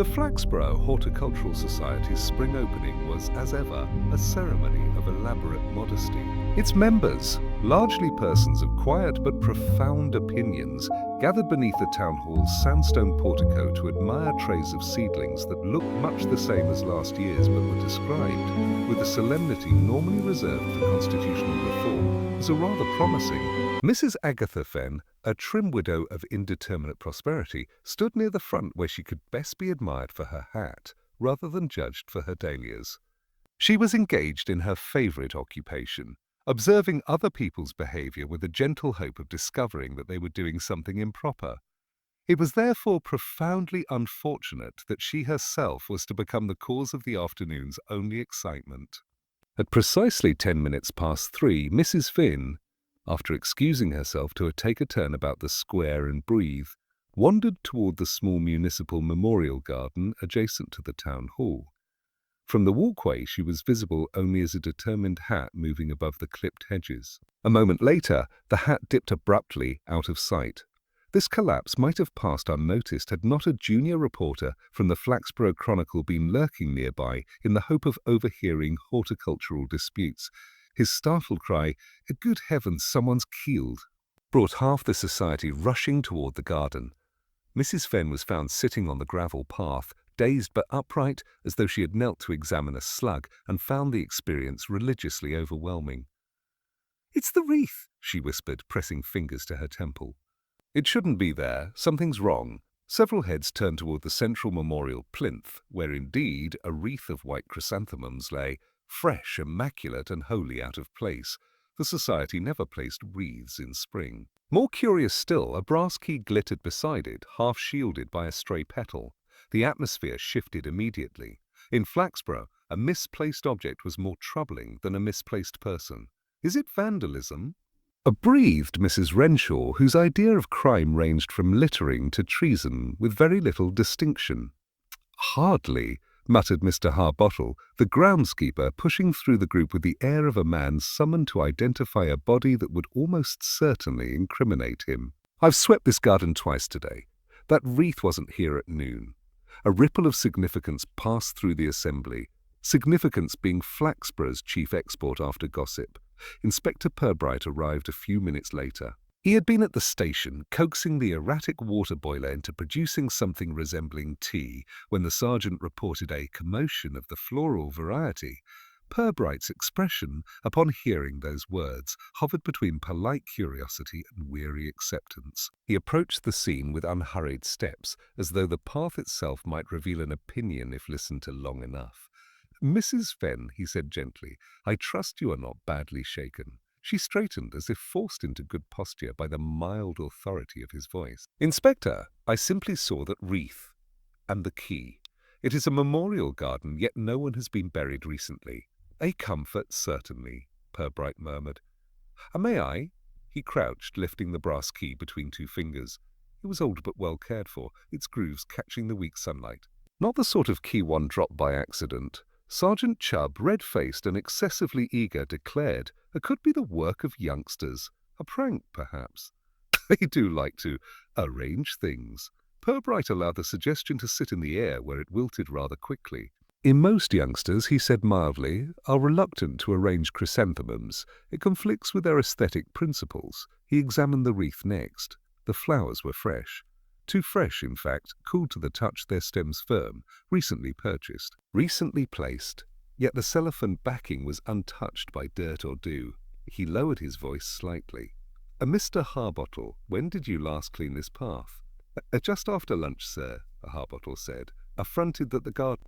The Flaxborough Horticultural Society's spring opening was, as ever, a ceremony of elaborate modesty. Its members, largely persons of quiet but profound opinions, gathered beneath the town hall's sandstone portico to admire trays of seedlings that looked much the same as last year's but were described, with a solemnity normally reserved for constitutional reform, as a rather promising. Mrs. Agatha Fenn, a trim widow of indeterminate prosperity, stood near the front where she could best be admired for her hat, rather than judged for her dahlias. She was engaged in her favourite occupation, observing other people's behaviour with a gentle hope of discovering that they were doing something improper. It was therefore profoundly unfortunate that she herself was to become the cause of the afternoon's only excitement. At precisely 10 minutes past 3, Mrs. Finn, after excusing herself to take a turn about the square and breathe, wandered toward the small municipal memorial garden adjacent to the town hall. From the walkway she was visible only as a determined hat moving above the clipped hedges. A moment later, the hat dipped abruptly out of sight. This collapse might have passed unnoticed had not a junior reporter from the Flaxborough Chronicle been lurking nearby in the hope of overhearing horticultural disputes. His startled cry, "Good heavens, someone's keeled," brought half the society rushing toward the garden. Mrs. Fenn was found sitting on the gravel path, dazed but upright, as though she had knelt to examine a slug, and found the experience religiously overwhelming. "It's the wreath," she whispered, pressing fingers to her temple. "It shouldn't be there. Something's wrong." Several heads turned toward the central memorial plinth, where indeed a wreath of white chrysanthemums lay, fresh, immaculate, and wholly out of place. The society never placed wreaths in spring. More curious still, a brass key glittered beside it, half shielded by a stray petal. The atmosphere shifted immediately. In Flaxborough, a misplaced object was more troubling than a misplaced person. Is it vandalism? Breathed Mrs. Renshaw, whose idea of crime ranged from littering to treason with very little distinction. "Hardly," muttered Mr. Harbottle, the groundskeeper, pushing through the group with the air of a man summoned to identify a body that would almost certainly incriminate him. "I've swept this garden twice today. That wreath wasn't here at noon." A ripple of significance passed through the assembly, significance being Flaxborough's chief export after gossip. Inspector Purbright arrived a few minutes later. He had been at the station, coaxing the erratic water boiler into producing something resembling tea, when the sergeant reported a commotion of the floral variety. Purbright's expression, upon hearing those words, hovered between polite curiosity and weary acceptance. He approached the scene with unhurried steps, as though the path itself might reveal an opinion if listened to long enough. "Mrs. Fenn," he said gently, "I trust you are not badly shaken." She straightened as if forced into good posture by the mild authority of his voice. "Inspector, I simply saw that wreath and the key. It is a memorial garden, yet no one has been buried recently." "A comfort, certainly," Purbright murmured. "May I?" He crouched, lifting the brass key between two fingers. It was old but well cared for, its grooves catching the weak sunlight. Not the sort of key one dropped by accident. Sergeant Chubb, red-faced and excessively eager, declared it could be the work of youngsters. A prank, perhaps. They do like to arrange things. Purbright allowed the suggestion to sit in the air, where it wilted rather quickly. "In most youngsters," he said mildly, "are reluctant to arrange chrysanthemums. It conflicts with their aesthetic principles." He examined the wreath next. The flowers were fresh. Too fresh, in fact, cool to the touch, their stems firm, recently purchased, recently placed. Yet the cellophane backing was untouched by dirt or dew. He lowered his voice slightly. "Mr. Harbottle, when did you last clean this path?" "Just after lunch, sir," Harbottle said, affronted that the garden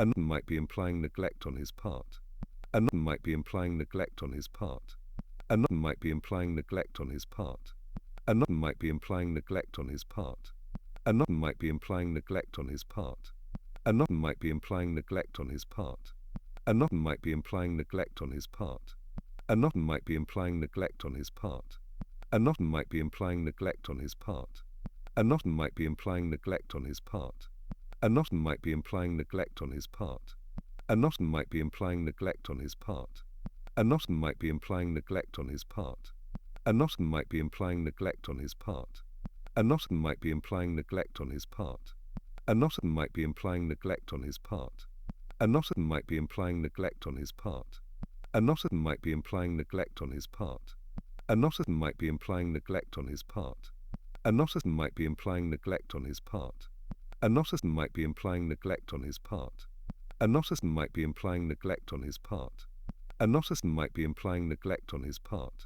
Another might be implying neglect on his part. Another might be implying neglect on his part. Another might be implying neglect on his part. Another might be implying neglect on his part. Another might be implying neglect on his part. Another might be implying neglect on his part. Another might be implying neglect on his part. Another might be implying neglect on his part. Another might be implying neglect on his part. Another might be implying neglect on his part. Another might be implying neglect on his part. Another might be implying neglect on his part. Another might be implying neglect on his part. Another might be implying neglect on his part. Another might be implying neglect on his part. Another might be implying neglect on his part. Another might be implying neglect on his part. Another might be implying neglect on his part. Another might be implying neglect on his part. Another might be implying neglect on his part. Another might be implying neglect on his part. Another might be implying neglect on his part.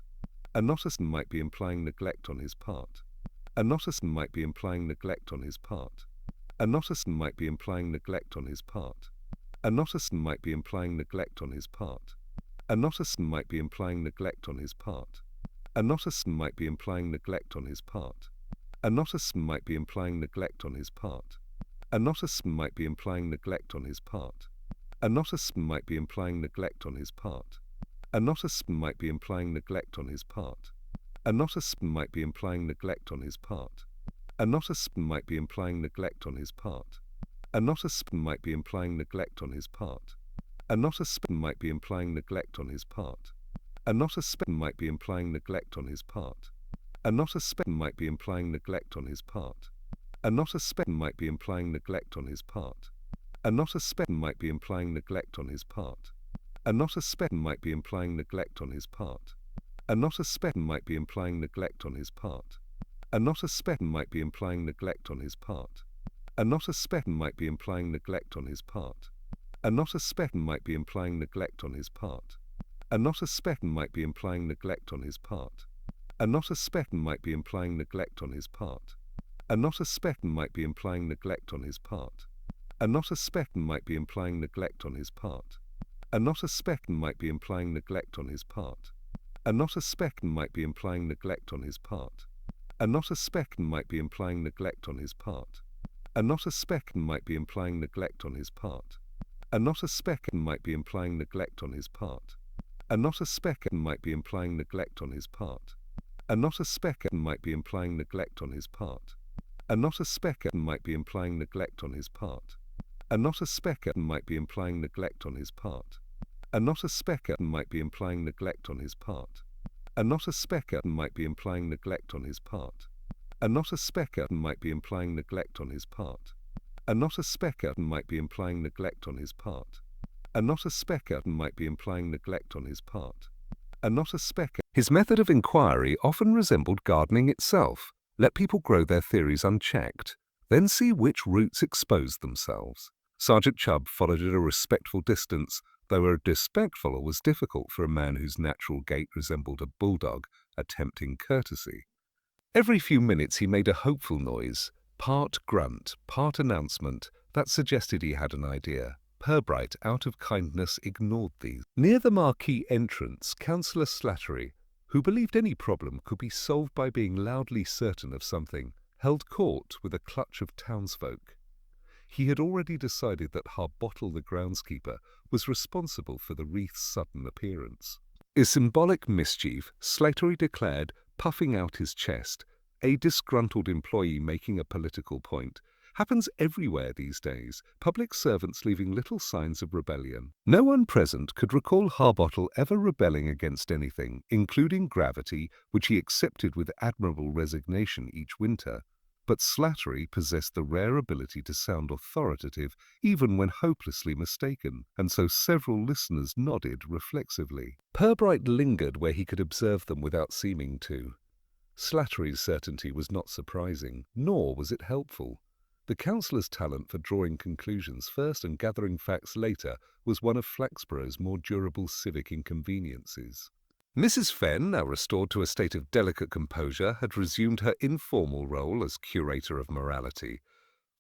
Another might be implying neglect on his part. Another might be implying neglect on his part. Another might be implying neglect on his part. Another might be implying neglect on his part. Another might be implying neglect on his part. Another might be implying neglect on his part. Another might be implying neglect on his part. Another might be implying neglect on his part. Another might be implying neglect on his part. Another might be implying neglect on his part. Another might be implying neglect on his part. Another might be implying neglect on his part. Another might be implying neglect on his part. Another might be implying neglect on his part. Another might be implying neglect on his part. Another might be implying neglect on his part. Another might be implying neglect on his part. Another might be implying neglect on his part. Another might be implying neglect on his part. Another might be implying neglect on his part. Another might be implying neglect on his part. Another might be implying neglect on his part. Another might be implying neglect on his part. Another might be implying neglect on his part. Another might be implying neglect on his part. Another might be implying neglect on his part. Another might be implying neglect on his part. Another might be implying neglect on his part. Another might be implying neglect on his part. Another might be implying neglect on his part. Another might be implying neglect on his part. Another might be implying neglect on his part. Another might be implying neglect on his part. Another might be implying neglect on his part. Another might be implying neglect on his part. Another might be implying neglect on his part. Another might be implying neglect on his part. Another might be implying neglect on his part. Another might be implying neglect on his part. Another might be implying neglect on his part. Another might be implying neglect on his part. Another might be implying neglect on his part. Another His method of inquiry often resembled gardening itself. Let people grow their theories unchecked, then see which roots expose themselves. Sergeant Chubb followed at a respectful distance, though a disrespectful was difficult for a man whose natural gait resembled a bulldog attempting courtesy. Every few minutes he made a hopeful noise, part grunt, part announcement, that suggested he had an idea. Purbright, out of kindness, ignored these. Near the marquee entrance, Councillor Slattery, who believed any problem could be solved by being loudly certain of something, held court with a clutch of townsfolk. He had already decided that Harbottle the groundskeeper was responsible for the wreath's sudden appearance. In symbolic mischief, Slattery declared, puffing out his chest, a disgruntled employee making a political point, happens everywhere these days, public servants leaving little signs of rebellion. No one present could recall Harbottle ever rebelling against anything, including gravity, which he accepted with admirable resignation each winter. But Slattery possessed the rare ability to sound authoritative even when hopelessly mistaken, and so several listeners nodded reflexively. Purbright lingered where he could observe them without seeming to. Slattery's certainty was not surprising, nor was it helpful. The councillor's talent for drawing conclusions first and gathering facts later was one of Flaxborough's more durable civic inconveniences. Mrs. Fenn, now restored to a state of delicate composure, had resumed her informal role as curator of morality.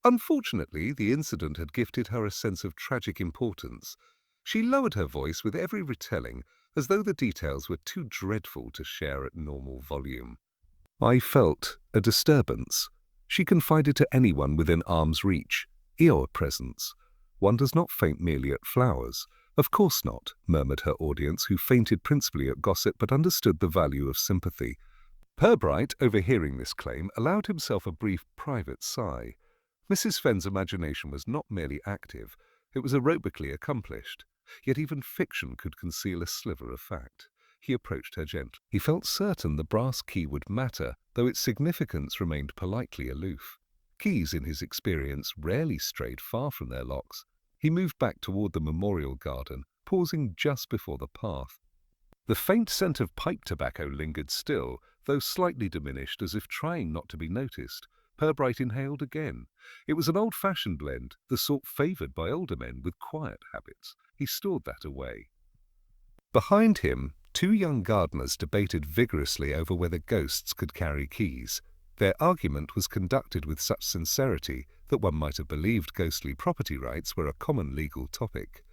Unfortunately, the incident had gifted her a sense of tragic importance. She lowered her voice with every retelling, as though the details were too dreadful to share at normal volume. I felt a disturbance. She confided to anyone within arm's reach. Eeyore presence. One does not faint merely at flowers. Of course not, murmured her audience, who fainted principally at gossip but understood the value of sympathy. Purbright, overhearing this claim, allowed himself a brief private sigh. Mrs. Fenn's imagination was not merely active, it was aerobically accomplished. Yet even fiction could conceal a sliver of fact. He approached her gently. He felt certain the brass key would matter, though its significance remained politely aloof. Keys, in his experience, rarely strayed far from their locks. He moved back toward the memorial garden, pausing just before the path. The faint scent of pipe tobacco lingered still, though slightly diminished, as if trying not to be noticed. Purbright inhaled again. It was an old-fashioned blend, the sort favoured by older men with quiet habits. He stored that away. Behind him, two young gardeners debated vigorously over whether ghosts could carry keys. Their argument was conducted with such sincerity that one might have believed ghostly property rights were a common legal topic.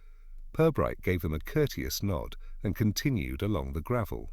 Purbright gave them a courteous nod and continued along the gravel.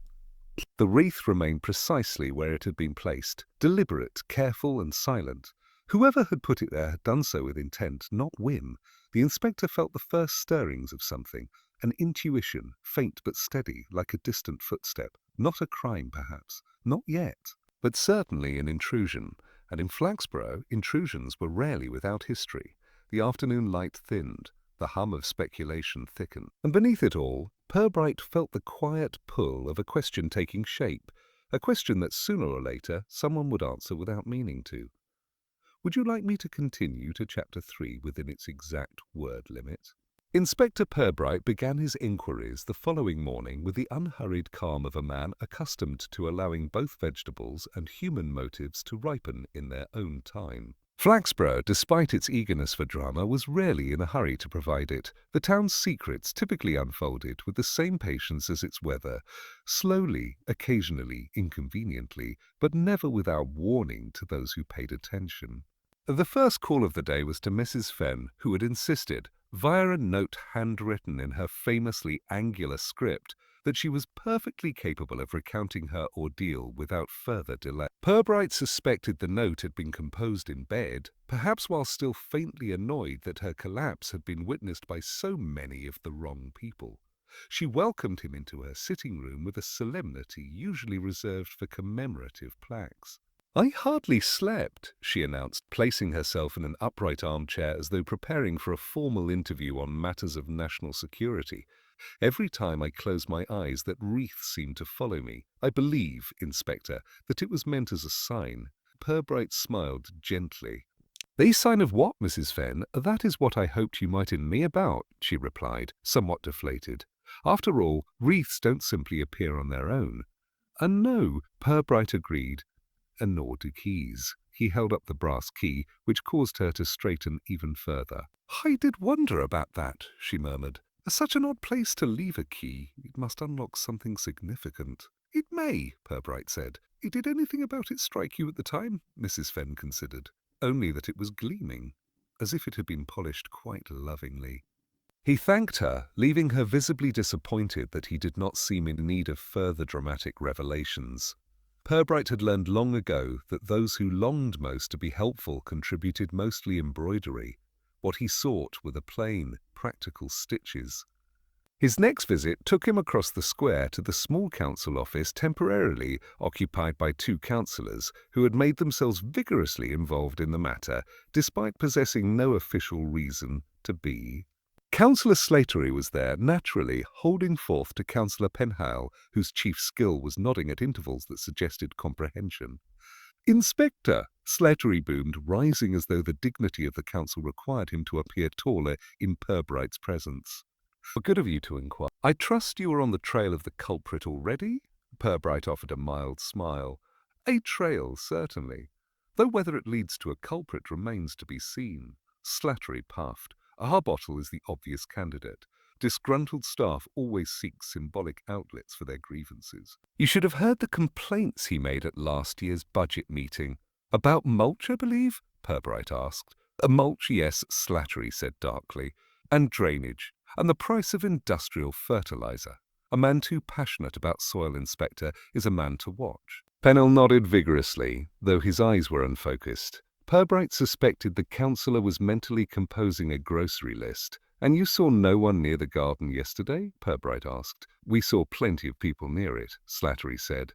The wreath remained precisely where it had been placed, deliberate, careful, and silent. Whoever had put it there had done so with intent, not whim. The inspector felt the first stirrings of something, an intuition, faint but steady, like a distant footstep. Not a crime, perhaps. Not yet. But certainly an intrusion. And in Flaxborough, intrusions were rarely without history. The afternoon light thinned. The hum of speculation thickened. And beneath it all, Purbright felt the quiet pull of a question taking shape, a question that sooner or later someone would answer without meaning to. Would you like me to continue to Chapter 3 within its exact word limit? Inspector Purbright began his inquiries the following morning with the unhurried calm of a man accustomed to allowing both vegetables and human motives to ripen in their own time. Flaxborough, despite its eagerness for drama, was rarely in a hurry to provide it. The town's secrets typically unfolded with the same patience as its weather, slowly, occasionally, inconveniently, but never without warning to those who paid attention. The first call of the day was to Mrs. Fenn, who had insisted, via a note handwritten in her famously angular script, that she was perfectly capable of recounting her ordeal without further delay. Purbright suspected the note had been composed in bed, perhaps while still faintly annoyed that her collapse had been witnessed by so many of the wrong people. She welcomed him into her sitting room with a solemnity usually reserved for commemorative plaques. "I hardly slept," she announced, placing herself in an upright armchair as though preparing for a formal interview on matters of national security. "Every time I closed my eyes, that wreath seemed to follow me. I believe, Inspector, that it was meant as a sign." Purbright smiled gently. "A sign of what, Mrs. Fenn? That is what I hoped you might in me about," she replied, somewhat deflated. "After all, wreaths don't simply appear on their own." "No," Purbright agreed. "And nor do keys." He held up the brass key, which caused her to straighten even further. "I did wonder about that," she murmured. "Such an odd place to leave a key. It must unlock something significant." "It may," Purbright said. "Did anything about it strike you at the time?" Mrs. Fenn considered. "Only that it was gleaming, as if it had been polished quite lovingly." He thanked her, leaving her visibly disappointed that he did not seem in need of further dramatic revelations. Purbright had learned long ago that those who longed most to be helpful contributed mostly embroidery. What he sought were the plain, practical stitches. His next visit took him across the square to the small council office temporarily occupied by two councillors who had made themselves vigorously involved in the matter, despite possessing no official reason to be. Councillor Slattery was there, naturally, holding forth to Councillor Penhale, whose chief skill was nodding at intervals that suggested comprehension. "Inspector," Slattery boomed, rising as though the dignity of the council required him to appear taller in Purbright's presence. "What good of you to inquire? I trust you are on the trail of the culprit already?" Purbright offered a mild smile. "A trail, certainly, though whether it leads to a culprit remains to be seen." Slattery puffed. "Harbottle is the obvious candidate. Disgruntled staff always seek symbolic outlets for their grievances." "You should have heard the complaints he made at last year's budget meeting." "About mulch, I believe?" Purbright asked. A mulch, yes, Slattery said darkly, and drainage, and the price of industrial fertilizer. A man too passionate about soil, Inspector, is a man to watch. Pennell nodded vigorously, though his eyes were unfocused. Purbright suspected the councillor was mentally composing a grocery list. And you saw no one near the garden yesterday? Purbright asked. We saw plenty of people near it, Slattery said.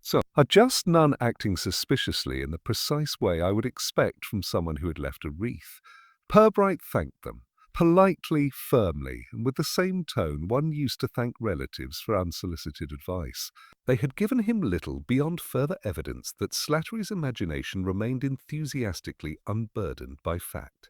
So, are just none acting suspiciously in the precise way I would expect from someone who had left a wreath? Purbright thanked them, politely, firmly, and with the same tone one used to thank relatives for unsolicited advice. They had given him little beyond further evidence that Slattery's imagination remained enthusiastically unburdened by fact.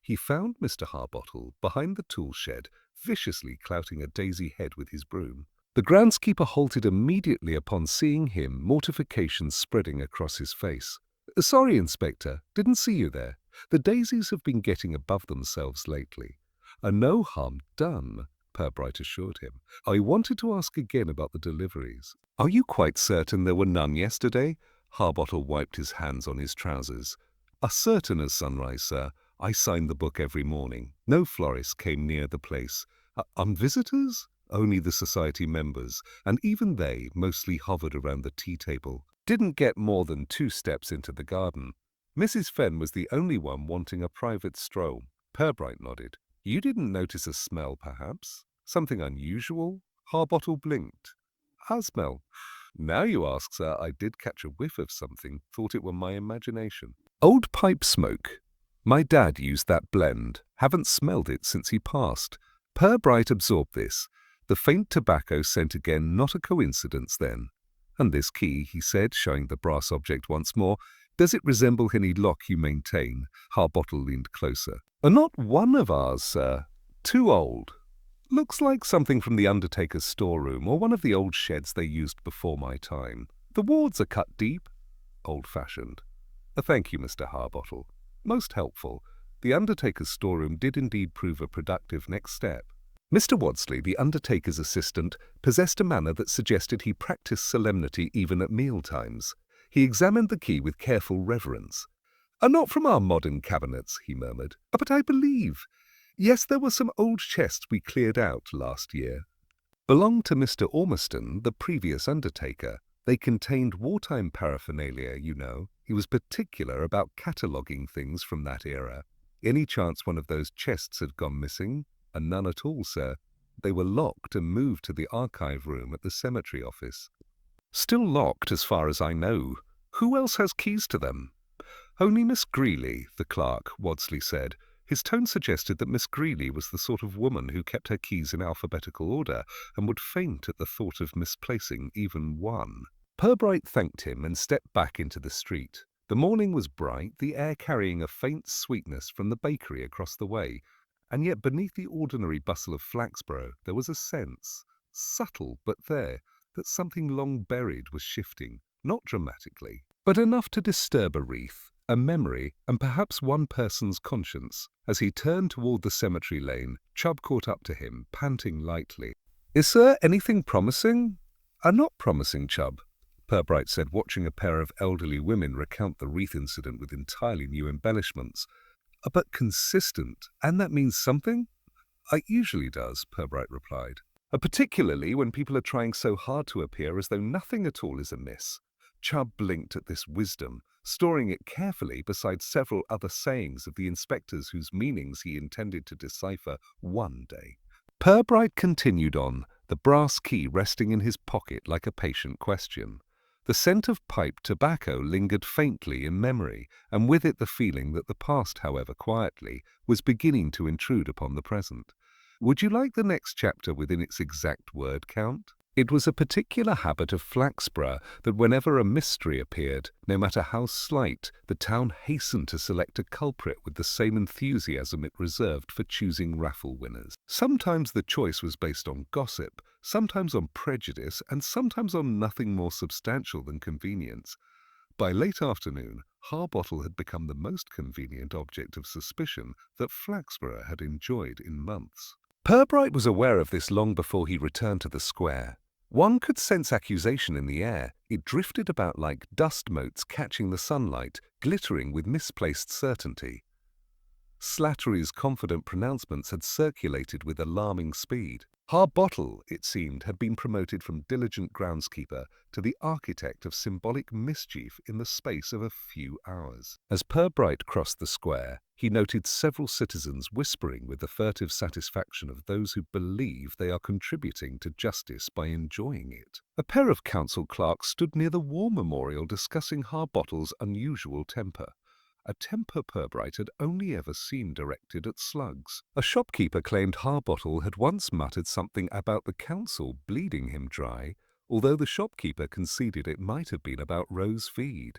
He found Mr. Harbottle behind the tool shed, viciously clouting a daisy head with his broom. The groundskeeper halted immediately upon seeing him, mortification spreading across his face. Sorry, Inspector, didn't see you there. The daisies have been getting above themselves lately. No harm done, Purbright assured him. I wanted to ask again about the deliveries. Are you quite certain there were none yesterday? Harbottle wiped his hands on his trousers. Certain as sunrise, sir. I signed the book every morning. No florists came near the place. Visitors? Only the society members, and even they mostly hovered around the tea table. Didn't get more than 2 steps into the garden. Mrs. Fenn was the only one wanting a private stroll. Purbright nodded. You didn't notice a smell, perhaps? Something unusual? Harbottle blinked. A smell? Now you ask, sir, I did catch a whiff of something, thought it were my imagination. Old pipe smoke. My dad used that blend. Haven't smelled it since he passed. Purbright absorbed this. The faint tobacco scent again, not a coincidence then. And this key, he said, showing the brass object once more. Does it resemble any lock you maintain? Harbottle leaned closer. Not one of ours, sir. Too old. Looks like something from the undertaker's storeroom or one of the old sheds they used before my time. The wards are cut deep. Old-fashioned. Thank you, Mr. Harbottle. Most helpful. The undertaker's storeroom did indeed prove a productive next step. Mr. Wadsley, the undertaker's assistant, possessed a manner that suggested he practiced solemnity even at mealtimes. He examined the key with careful reverence. Not from our modern cabinets, he murmured. But I believe. Yes, there were some old chests we cleared out last year. Belonged to Mr. Ormiston, the previous undertaker. They contained wartime paraphernalia, you know. He was particular about cataloguing things from that era. Any chance one of those chests had gone missing? None at all, sir. They were locked and moved to the archive room at the cemetery office. Still locked, as far as I know. Who else has keys to them? Only Miss Greeley, the clerk, Wadsley said. His tone suggested that Miss Greeley was the sort of woman who kept her keys in alphabetical order and would faint at the thought of misplacing even one. Purbright thanked him and stepped back into the street. The morning was bright, the air carrying a faint sweetness from the bakery across the way. And yet beneath the ordinary bustle of Flaxborough there was a sense, subtle but there, that something long buried was shifting, not dramatically, but enough to disturb a wreath, a memory, and perhaps one person's conscience. As he turned toward the cemetery lane, Chubb caught up to him, panting lightly. Is there anything promising? Not promising, Chubb, Purbright said, watching a pair of elderly women recount the wreath incident with entirely new embellishments. But consistent, and that means something? It usually does, Purbright replied. Particularly when people are trying so hard to appear as though nothing at all is amiss. Chubb blinked at this wisdom, storing it carefully beside several other sayings of the inspectors whose meanings he intended to decipher one day. Purbright continued on, the brass key resting in his pocket like a patient question. The scent of pipe tobacco lingered faintly in memory, and with it the feeling that the past, however quietly, was beginning to intrude upon the present. Would you like the next chapter within its exact word count? It was a particular habit of Flaxborough that whenever a mystery appeared, no matter how slight, the town hastened to select a culprit with the same enthusiasm it reserved for choosing raffle winners. Sometimes the choice was based on gossip, sometimes on prejudice, and sometimes on nothing more substantial than convenience. By late afternoon, Harbottle had become the most convenient object of suspicion that Flaxborough had enjoyed in months. Purbright was aware of this long before he returned to the square. One could sense accusation in the air. It drifted about like dust motes catching the sunlight, glittering with misplaced certainty. Slattery's confident pronouncements had circulated with alarming speed. Harbottle, it seemed, had been promoted from diligent groundskeeper to the architect of symbolic mischief in the space of a few hours. As Purbright crossed the square, he noted several citizens whispering with the furtive satisfaction of those who believe they are contributing to justice by enjoying it. A pair of council clerks stood near the war memorial discussing Harbottle's unusual temper. A temper Purbright had only ever seen directed at slugs. A shopkeeper claimed Harbottle had once muttered something about the council bleeding him dry, although the shopkeeper conceded it might have been about Rose feed.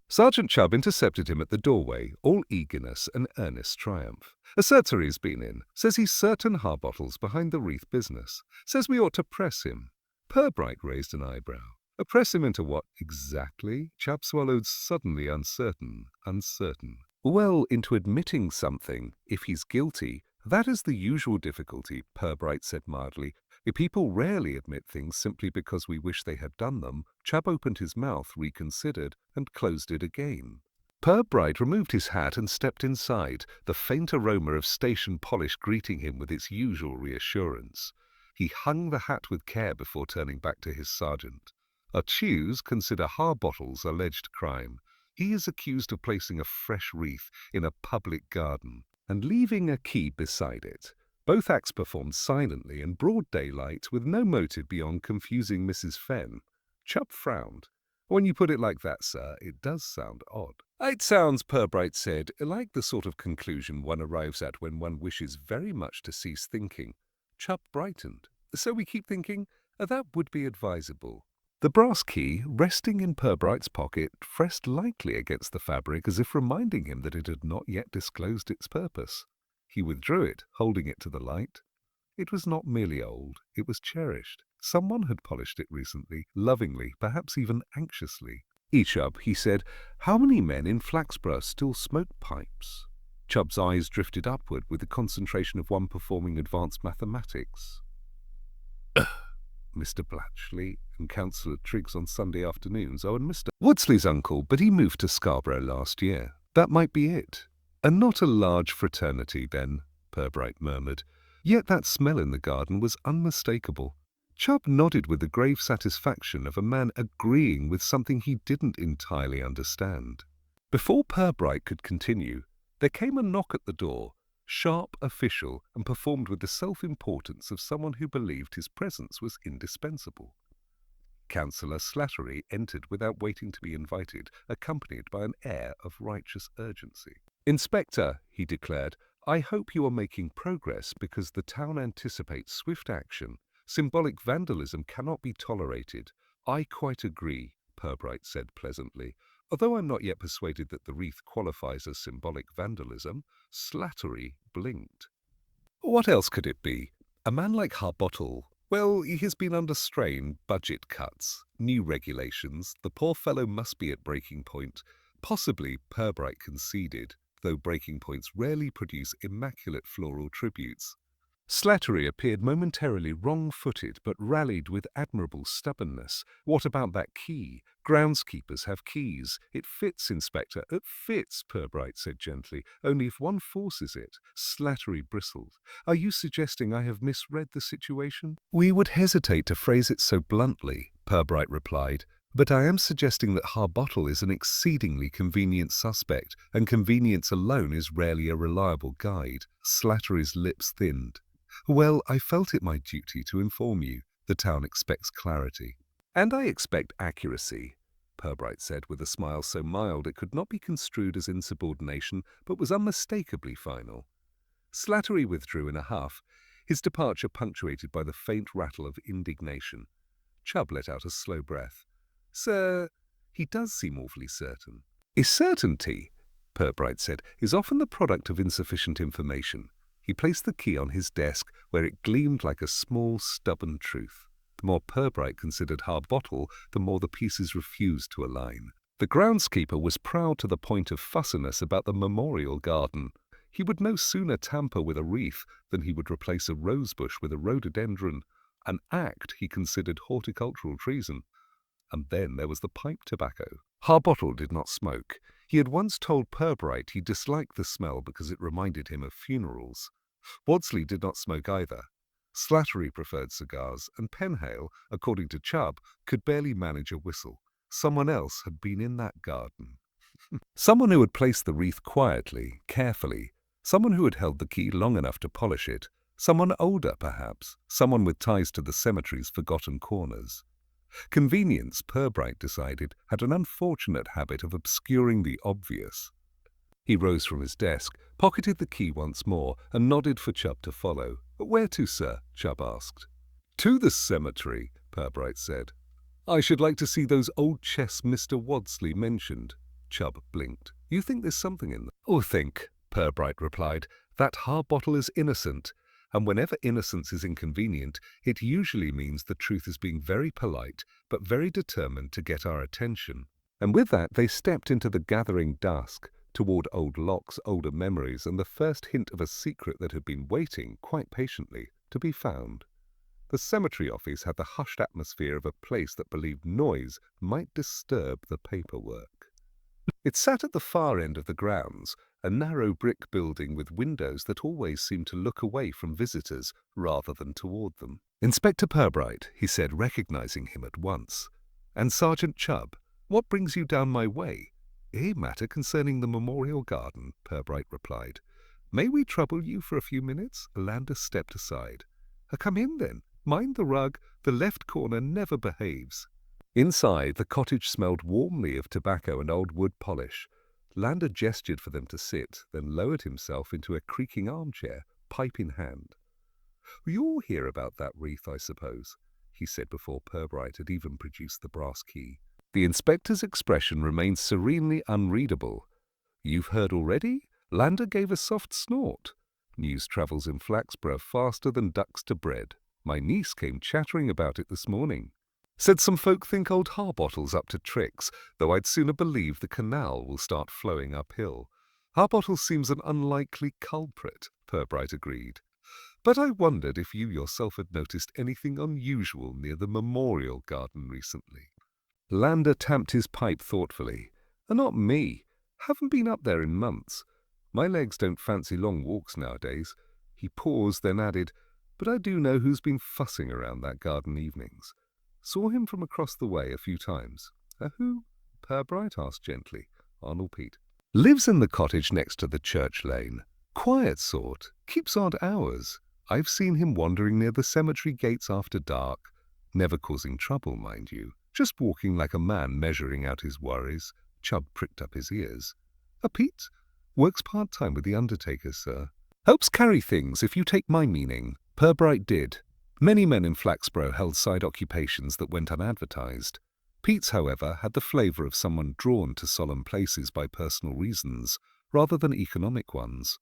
Sergeant Chubb intercepted him at the doorway, all eagerness and earnest triumph. "A Sertzery's been in. Says he's certain Harbottle's behind the wreath business. Says we ought to press him." Purbright raised an eyebrow. Press him into what exactly? Chubb swallowed, suddenly uncertain. Well, into admitting something, if he's guilty. That is the usual difficulty, Purbright said mildly. If people rarely admit things simply because we wish they had done them. Chubb opened his mouth, reconsidered, and closed it again. Purbright removed his hat and stepped inside, the faint aroma of station polish greeting him with its usual reassurance. He hung the hat with care before turning back to his sergeant. Choose consider Harbottle's alleged crime. He is accused of placing a fresh wreath in a public garden and leaving a key beside it. Both acts performed silently in broad daylight with no motive beyond confusing Mrs. Fenn. Chubb frowned. "When you put it like that, sir, it does sound odd." "It sounds," Purbright said, "like the sort of conclusion one arrives at when one wishes very much to cease thinking." Chubb brightened. "So we keep thinking? That would be advisable." The brass key, resting in Purbright's pocket, pressed lightly against the fabric as if reminding him that it had not yet disclosed its purpose. He withdrew it, holding it to the light. It was not merely old, it was cherished. Someone had polished it recently, lovingly, perhaps even anxiously. "Chubb," he said, "how many men in Flaxborough still smoke pipes?" Chubb's eyes drifted upward with the concentration of one performing advanced mathematics. Mr. Blatchley and Councillor Triggs on Sunday afternoons. Oh, and Mr. Woodsley's uncle, but he moved to Scarborough last year. That might be it. And not a large fraternity, then, Purbright murmured. Yet that smell in the garden was unmistakable. Chubb nodded with the grave satisfaction of a man agreeing with something he didn't entirely understand. Before Purbright could continue, there came a knock at the door, sharp, official, and performed with the self-importance of someone who believed his presence was indispensable. Councillor Slattery entered without waiting to be invited, accompanied by an air of righteous urgency. "Inspector," he declared, "I hope you are making progress because the town anticipates swift action. Symbolic vandalism cannot be tolerated." "I quite agree," Purbright said pleasantly. "Although I'm not yet persuaded that the wreath qualifies as symbolic vandalism." Slattery blinked. "What else could it be? A man like Harbottle, well, he has been under strain, budget cuts, new regulations. The poor fellow must be at breaking point." Possibly, Purbright conceded, though breaking points rarely produce immaculate floral tributes. Slattery appeared momentarily wrong-footed, but rallied with admirable stubbornness. "What about that key? Groundskeepers have keys. It fits, Inspector." "It fits," Purbright said gently, "only if one forces it." Slattery bristled. "Are you suggesting I have misread the situation?" "We would hesitate to phrase it so bluntly," Purbright replied. "But I am suggesting that Harbottle is an exceedingly convenient suspect, and convenience alone is rarely a reliable guide." Slattery's lips thinned. "Well, I felt it my duty to inform you. The town expects clarity." "And I expect accuracy," Purbright said with a smile so mild it could not be construed as insubordination, but was unmistakably final. Slattery withdrew in a huff, his departure punctuated by the faint rattle of indignation. Chubb let out a slow breath. "Sir, he does seem awfully certain." "A certainty," Purbright said, "is often the product of insufficient information." He placed the key on his desk, where it gleamed like a small, stubborn truth. The more Purbright considered Harbottle, the more the pieces refused to align. The groundskeeper was proud to the point of fussiness about the memorial garden. He would no sooner tamper with a wreath than he would replace a rosebush with a rhododendron, an act he considered horticultural treason. And then there was the pipe tobacco. Harbottle did not smoke. He had once told Purbright he disliked the smell because it reminded him of funerals. Wadsley did not smoke either. Slattery preferred cigars, and Penhale, according to Chubb, could barely manage a whistle. Someone else had been in that garden. Someone who had placed the wreath quietly, carefully. Someone who had held the key long enough to polish it. Someone older, perhaps. Someone with ties to the cemetery's forgotten corners. Convenience, Purbright decided, had an unfortunate habit of obscuring the obvious. He rose from his desk, pocketed the key once more, and nodded for Chubb to follow. "Where to, sir?" Chubb asked. "To the cemetery," Purbright said. "I should like to see those old chests Mr. Wadsley mentioned." Chubb blinked. "You think there's something in them?" "Oh, think," Purbright replied. "That Harbottle is innocent, and whenever innocence is inconvenient, it usually means the truth is being very polite, but very determined to get our attention." And with that they stepped into the gathering dusk, toward old locks, older memories, and the first hint of a secret that had been waiting, quite patiently, to be found. The cemetery office had the hushed atmosphere of a place that believed noise might disturb the paperwork. It sat at the far end of the grounds, a narrow brick building with windows that always seemed to look away from visitors rather than toward them. "Inspector Purbright," he said, recognizing him at once. "And Sergeant Chubb, what brings you down my way?" "A matter concerning the memorial garden," Purbright replied. "May we trouble you for a few minutes?" Lander stepped aside. "Come in, then. Mind the rug. The left corner never behaves." Inside, the cottage smelled warmly of tobacco and old wood polish. Lander gestured for them to sit, then lowered himself into a creaking armchair, pipe in hand. "You'll hear about that wreath, I suppose," he said before Purbright had even produced the brass key. The inspector's expression remained serenely unreadable. "You've heard already?" Lander gave a soft snort. "News travels in Flaxborough faster than ducks to bread. My niece came chattering about it this morning. Said some folk think old Harbottle's up to tricks, though I'd sooner believe the canal will start flowing uphill." "Harbottle seems an unlikely culprit," Purbright agreed. "But I wondered if you yourself had noticed anything unusual near the memorial garden recently." Lander tamped his pipe thoughtfully. "Not me. Haven't been up there in months. My legs don't fancy long walks nowadays." He paused, then added, "But I do know who's been fussing around that garden evenings. Saw him from across the way a few times." "Who?" Purbright asked gently. "Arnold Pete. Lives in the cottage next to the church lane. Quiet sort. Keeps odd hours. I've seen him wandering near the cemetery gates after dark. Never causing trouble, mind you. Just walking like a man measuring out his worries." Chubb pricked up his ears. "Pete? Works part-time with the undertaker, sir. Helps carry things, if you take my meaning." Purbright did. Many men in Flaxborough held side occupations that went unadvertised. Pete's, however, had the flavour of someone drawn to solemn places by personal reasons, rather than economic ones.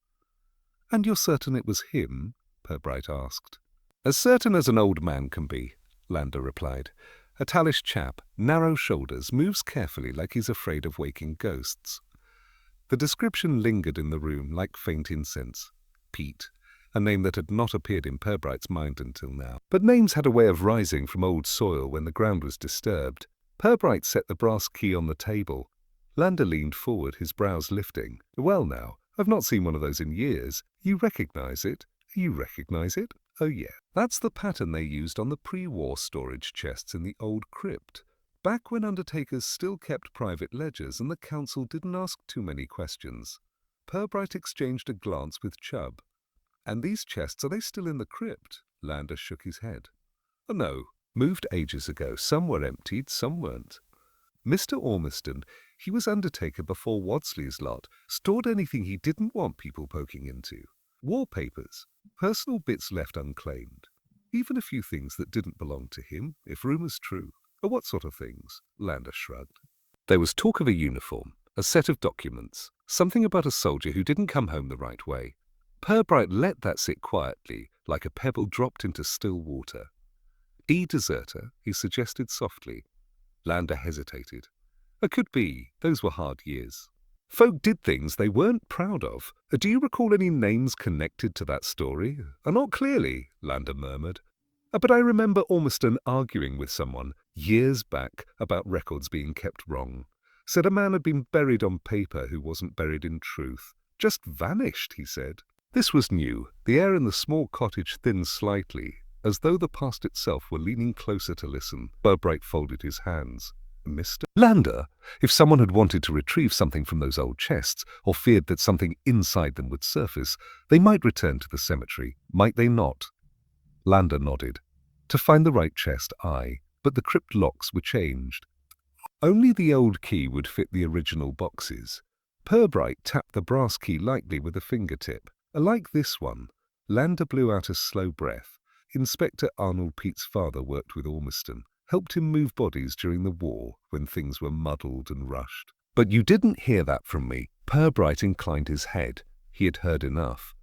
"And you're certain it was him?" Purbright asked. "As certain as an old man can be," Lander replied. "A tallish chap, narrow shoulders, moves carefully like he's afraid of waking ghosts." The description lingered in the room like faint incense. Pete, a name that had not appeared in Purbright's mind until now. But names had a way of rising from old soil when the ground was disturbed. Purbright set the brass key on the table. Lander leaned forward, his brows lifting. "Well now, I've not seen one of those in years. You recognize it? You recognize it? Oh yeah. That's the pattern they used on the pre-war storage chests in the old crypt. Back when undertakers still kept private ledgers and the council didn't ask too many questions." Purbright exchanged a glance with Chubb. "And these chests, are they still in the crypt?" Lander shook his head. "Oh, no. Moved ages ago. Some were emptied, some weren't. Mr. Ormiston, he was undertaker before Wadsley's lot, stored anything he didn't want people poking into. Wallpapers, personal bits left unclaimed. Even a few things that didn't belong to him, if rumours true." "What sort of things?" Lander shrugged. "There was talk of a uniform, a set of documents, something about a soldier who didn't come home the right way." Purbright let that sit quietly, like a pebble dropped into still water. "Deserter," he suggested softly. Lander hesitated. "Could be. Those were hard years. Folk did things they weren't proud of. Do you recall any names connected to that story?" "Not clearly," Lander murmured. But I remember Ormiston arguing with someone years back about records being kept wrong. Said a man had been buried on paper who wasn't buried in truth. Just vanished, he said. This was new. The air in the small cottage thinned slightly, as though the past itself were leaning closer to listen. Purbright folded his hands. Mr. Lander, if someone had wanted to retrieve something from those old chests, or feared that something inside them would surface, they might return to the cemetery, might they not? Lander nodded. To find the right chest, aye, but the crypt locks were changed. Only the old key would fit the original boxes. Purbright tapped the brass key lightly with a fingertip. Like this one. Lander blew out a slow breath. Inspector Arnold Pete's father worked with Ormiston, helped him move bodies during the war when things were muddled and rushed. But you didn't hear that from me. Purbright inclined his head. He had heard enough.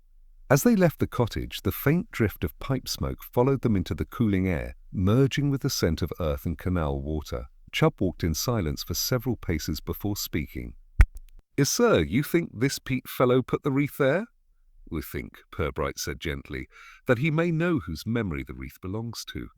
As they left the cottage, the faint drift of pipe smoke followed them into the cooling air, merging with the scent of earth and canal water. Chubb walked in silence for several paces before speaking. Yes, sir, you think this Pete fellow put the wreath there? We think, Purbright said gently, that he may know whose memory the wreath belongs to.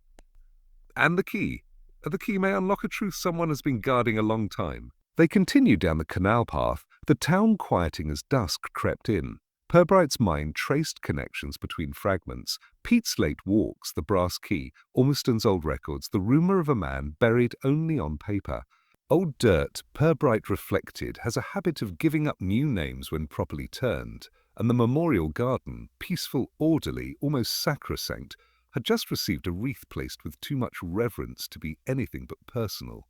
And the key. The key may unlock a truth someone has been guarding a long time. They continued down the canal path, the town quieting as dusk crept in. Purbright's mind traced connections between fragments. Pete's late walks, the brass key, Ormiston's old records, the rumour of a man buried only on paper. Old dirt, Purbright reflected, has a habit of giving up new names when properly turned, and the memorial garden, peaceful, orderly, almost sacrosanct, had just received a wreath placed with too much reverence to be anything but personal.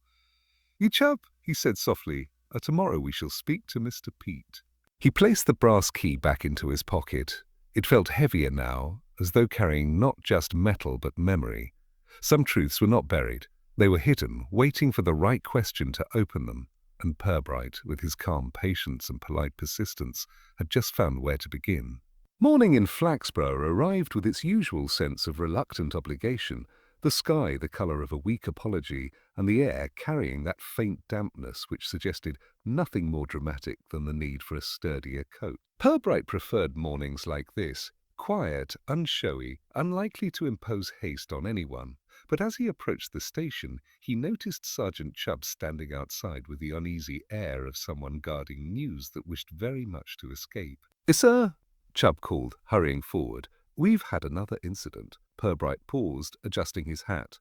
"You Chubb," he said softly, "tomorrow we shall speak to Mr. Pete." He placed the brass key back into his pocket. It felt heavier now, as though carrying not just metal but memory. Some truths were not buried. They were hidden, waiting for the right question to open them, and Purbright, with his calm patience and polite persistence, had just found where to begin. Morning in Flaxborough arrived with its usual sense of reluctant obligation, the sky the colour of a weak apology, and the air carrying that faint dampness which suggested nothing more dramatic than the need for a sturdier coat. Purbright preferred mornings like this, quiet, unshowy, unlikely to impose haste on anyone. But as he approached the station, he noticed Sergeant Chubb standing outside with the uneasy air of someone guarding news that wished very much to escape. "Yes, sir," Chubb called, hurrying forward. "We've had another incident." Purbright paused, adjusting his hat.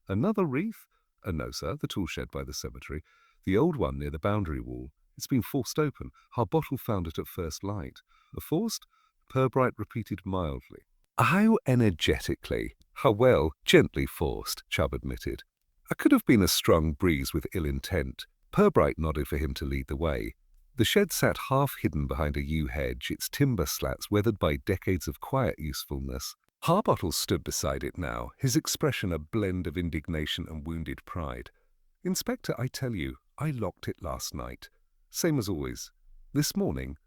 Another wreath?" No, sir, the tool shed by the cemetery. The old one near the boundary wall. It's been forced open. Harbottle found it at first light." "Forced?" Purbright repeated mildly. "How energetically, how well, gently forced," Chubb admitted. "I could have been a strong breeze with ill intent." Purbright nodded for him to lead the way. The shed sat half hidden behind a yew hedge, its timber slats weathered by decades of quiet usefulness. Harbottle stood beside it now, his expression a blend of indignation and wounded pride. "Inspector, I tell you, I locked it last night. Same as always. This morning,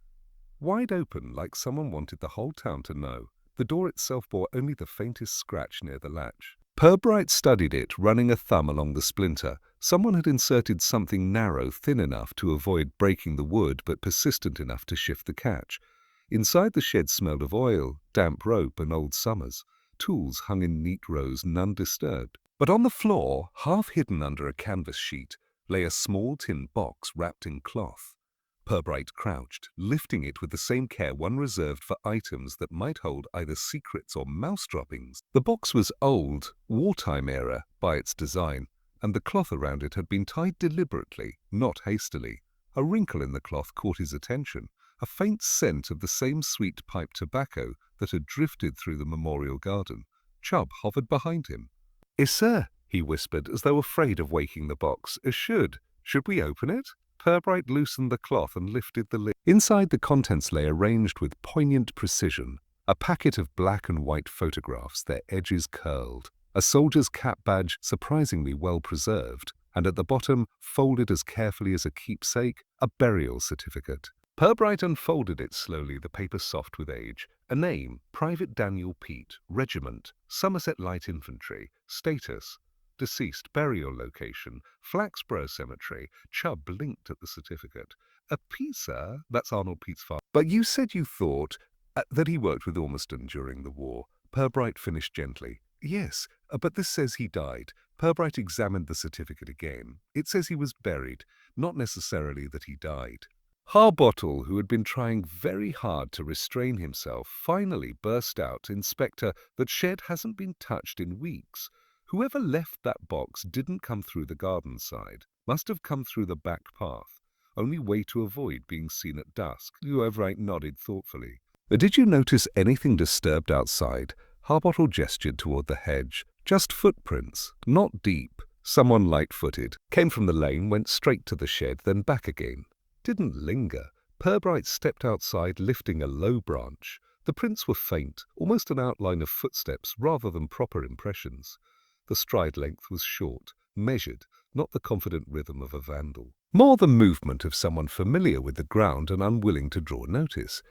wide open like someone wanted the whole town to know. The door itself bore only the faintest scratch near the latch." Purbright studied it, running a thumb along the splinter. Someone had inserted something narrow, thin enough to avoid breaking the wood, but persistent enough to shift the catch. Inside the shed smelled of oil, damp rope, and old summers. Tools hung in neat rows, none disturbed. But on the floor, half hidden under a canvas sheet, lay a small tin box wrapped in cloth. Purbright crouched, lifting it with the same care one reserved for items that might hold either secrets or mouse droppings. The box was old, wartime era, by its design, and the cloth around it had been tied deliberately, not hastily. A wrinkle in the cloth caught his attention, a faint scent of the same sweet pipe tobacco that had drifted through the memorial garden. Chubb hovered behind him. "Yes, sir," he whispered, as though afraid of waking the box. Should we open it?" Purbright loosened the cloth and lifted the lid. Inside, the contents lay arranged with poignant precision. A packet of black and white photographs, their edges curled. A soldier's cap badge, surprisingly well preserved. And at the bottom, folded as carefully as a keepsake, a burial certificate. Purbright unfolded it slowly, the paper soft with age. A name, Private Daniel Pete, Regiment, Somerset Light Infantry, status, deceased, burial location, Flaxborough Cemetery. Chubb blinked at the certificate. "A Pete, sir? That's Arnold Pete's father." "But you said you thought that he worked with Ormiston during the war." Purbright finished gently. Yes, but this says he died. Purbright examined the certificate again. It says he was buried, not necessarily that he died. Harbottle, who had been trying very hard to restrain himself, finally burst out, "Inspector, that shed hasn't been touched in weeks. Whoever left that box didn't come through the garden side. Must have come through the back path. Only way to avoid being seen at dusk." Purbright nodded thoughtfully. "Did you notice anything disturbed outside?" Harbottle gestured toward the hedge. "Just footprints, not deep. Someone light-footed. Came from the lane, went straight to the shed, then back again. Didn't linger." Purbright stepped outside, lifting a low branch. The prints were faint, almost an outline of footsteps rather than proper impressions. The stride length was short, measured, not the confident rhythm of a vandal. More the movement of someone familiar with the ground and unwilling to draw notice.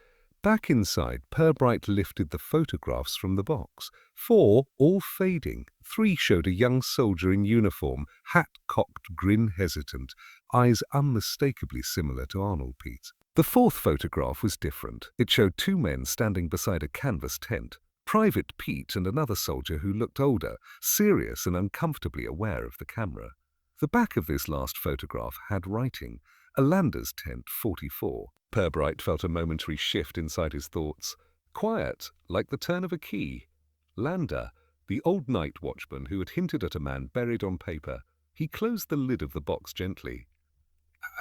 Back inside, Purbright lifted the photographs from the box. 4, all fading. 3 showed a young soldier in uniform, hat cocked, grin hesitant, eyes unmistakably similar to Arnold Pete's. The 4th photograph was different. It showed 2 men standing beside a canvas tent. Private Pete and another soldier who looked older, serious and uncomfortably aware of the camera. The back of this last photograph had writing, "A Lander's Tent 44. Purbright felt a momentary shift inside his thoughts. Quiet, like the turn of a key. Lander, the old night watchman who had hinted at a man buried on paper. He closed the lid of the box gently.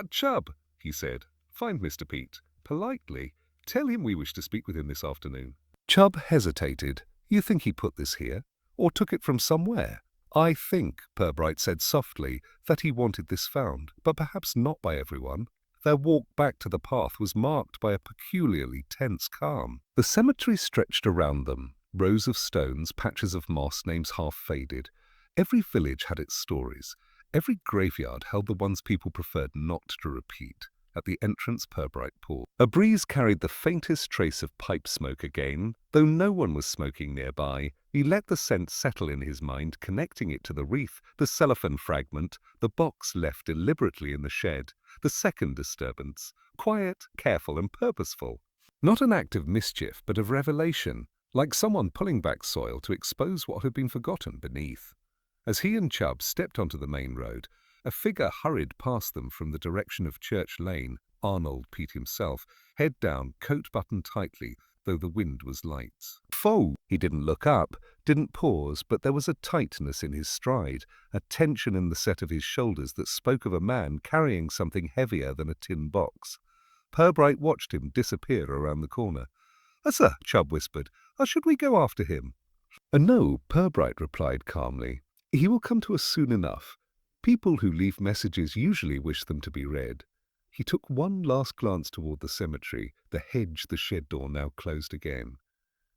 "Chubb," he said, "find Mr. Pete. Politely. Tell him we wish to speak with him this afternoon." Chubb hesitated. "You think he put this here? Or took it from somewhere?" "I think," Purbright said softly, "that he wanted this found, but perhaps not by everyone." Their walk back to the path was marked by a peculiarly tense calm. The cemetery stretched around them, rows of stones, patches of moss, names half faded. Every village had its stories. Every graveyard held the ones people preferred not to repeat. At the entrance, Purbright paused. A breeze carried the faintest trace of pipe smoke again. Though no one was smoking nearby, he let the scent settle in his mind, connecting it to the wreath, the cellophane fragment, the box left deliberately in the shed. The second disturbance, quiet, careful, and purposeful. Not an act of mischief, but of revelation, like someone pulling back soil to expose what had been forgotten beneath. As he and Chubb stepped onto the main road, a figure hurried past them from the direction of Church Lane, Arnold Pete himself, head down, coat buttoned tightly, though the wind was light. "Foe!" He didn't look up, didn't pause, but there was a tightness in his stride, a tension in the set of his shoulders that spoke of a man carrying something heavier than a tin box. Purbright watched him disappear around the corner. "Sir," Chubb whispered, "should we go after him?" "No," Purbright replied calmly. "He will come to us soon enough. People who leave messages usually wish them to be read." He took one last glance toward the cemetery, the hedge, the shed door now closed again.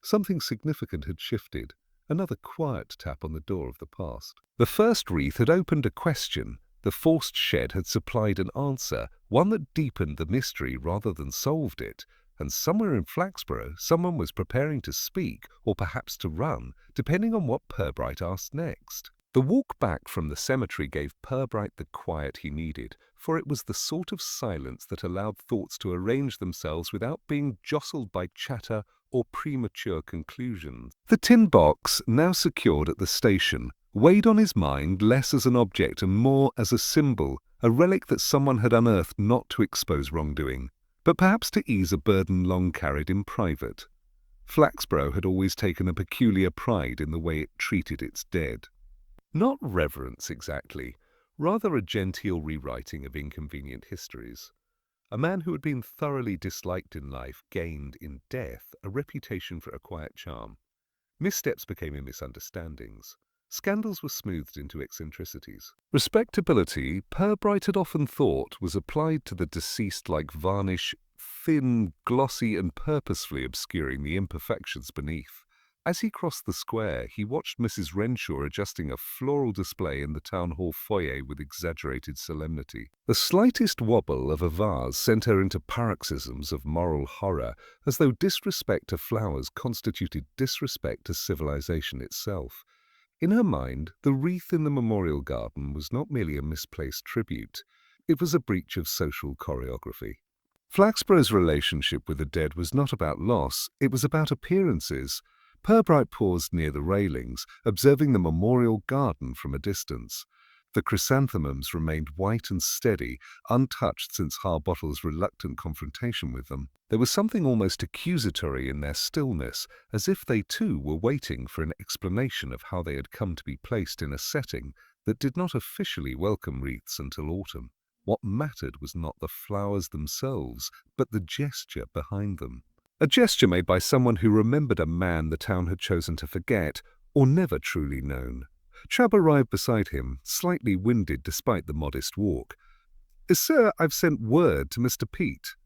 Something significant had shifted, another quiet tap on the door of the past. The first wreath had opened a question. The forced shed had supplied an answer, one that deepened the mystery rather than solved it. And somewhere in Flaxborough, someone was preparing to speak, or perhaps to run, depending on what Purbright asked next. The walk back from the cemetery gave Purbright the quiet he needed, for it was the sort of silence that allowed thoughts to arrange themselves without being jostled by chatter or premature conclusions. The tin box, now secured at the station, weighed on his mind less as an object and more as a symbol, a relic that someone had unearthed not to expose wrongdoing, but perhaps to ease a burden long carried in private. Flaxborough had always taken a peculiar pride in the way it treated its dead. Not reverence exactly, rather a genteel rewriting of inconvenient histories. A man who had been thoroughly disliked in life gained, in death, a reputation for a quiet charm. Missteps became misunderstandings. Scandals were smoothed into eccentricities. Respectability, Purbright had often thought, was applied to the deceased like varnish, thin, glossy, and purposefully obscuring the imperfections beneath. As he crossed the square, he watched Mrs. Renshaw adjusting a floral display in the town hall foyer with exaggerated solemnity. The slightest wobble of a vase sent her into paroxysms of moral horror, as though disrespect to flowers constituted disrespect to civilization itself. In her mind, the wreath in the memorial garden was not merely a misplaced tribute. It was a breach of social choreography. Flaxborough's relationship with the dead was not about loss, it was about appearances. Purbright paused near the railings, observing the memorial garden from a distance. The chrysanthemums remained white and steady, untouched since Harbottle's reluctant confrontation with them. There was something almost accusatory in their stillness, as if they too were waiting for an explanation of how they had come to be placed in a setting that did not officially welcome wreaths until autumn. What mattered was not the flowers themselves, but the gesture behind them. A gesture made by someone who remembered a man the town had chosen to forget, or never truly known. Chubb arrived beside him, slightly winded despite the modest walk. "Sir, I've sent word to Mr. Pete.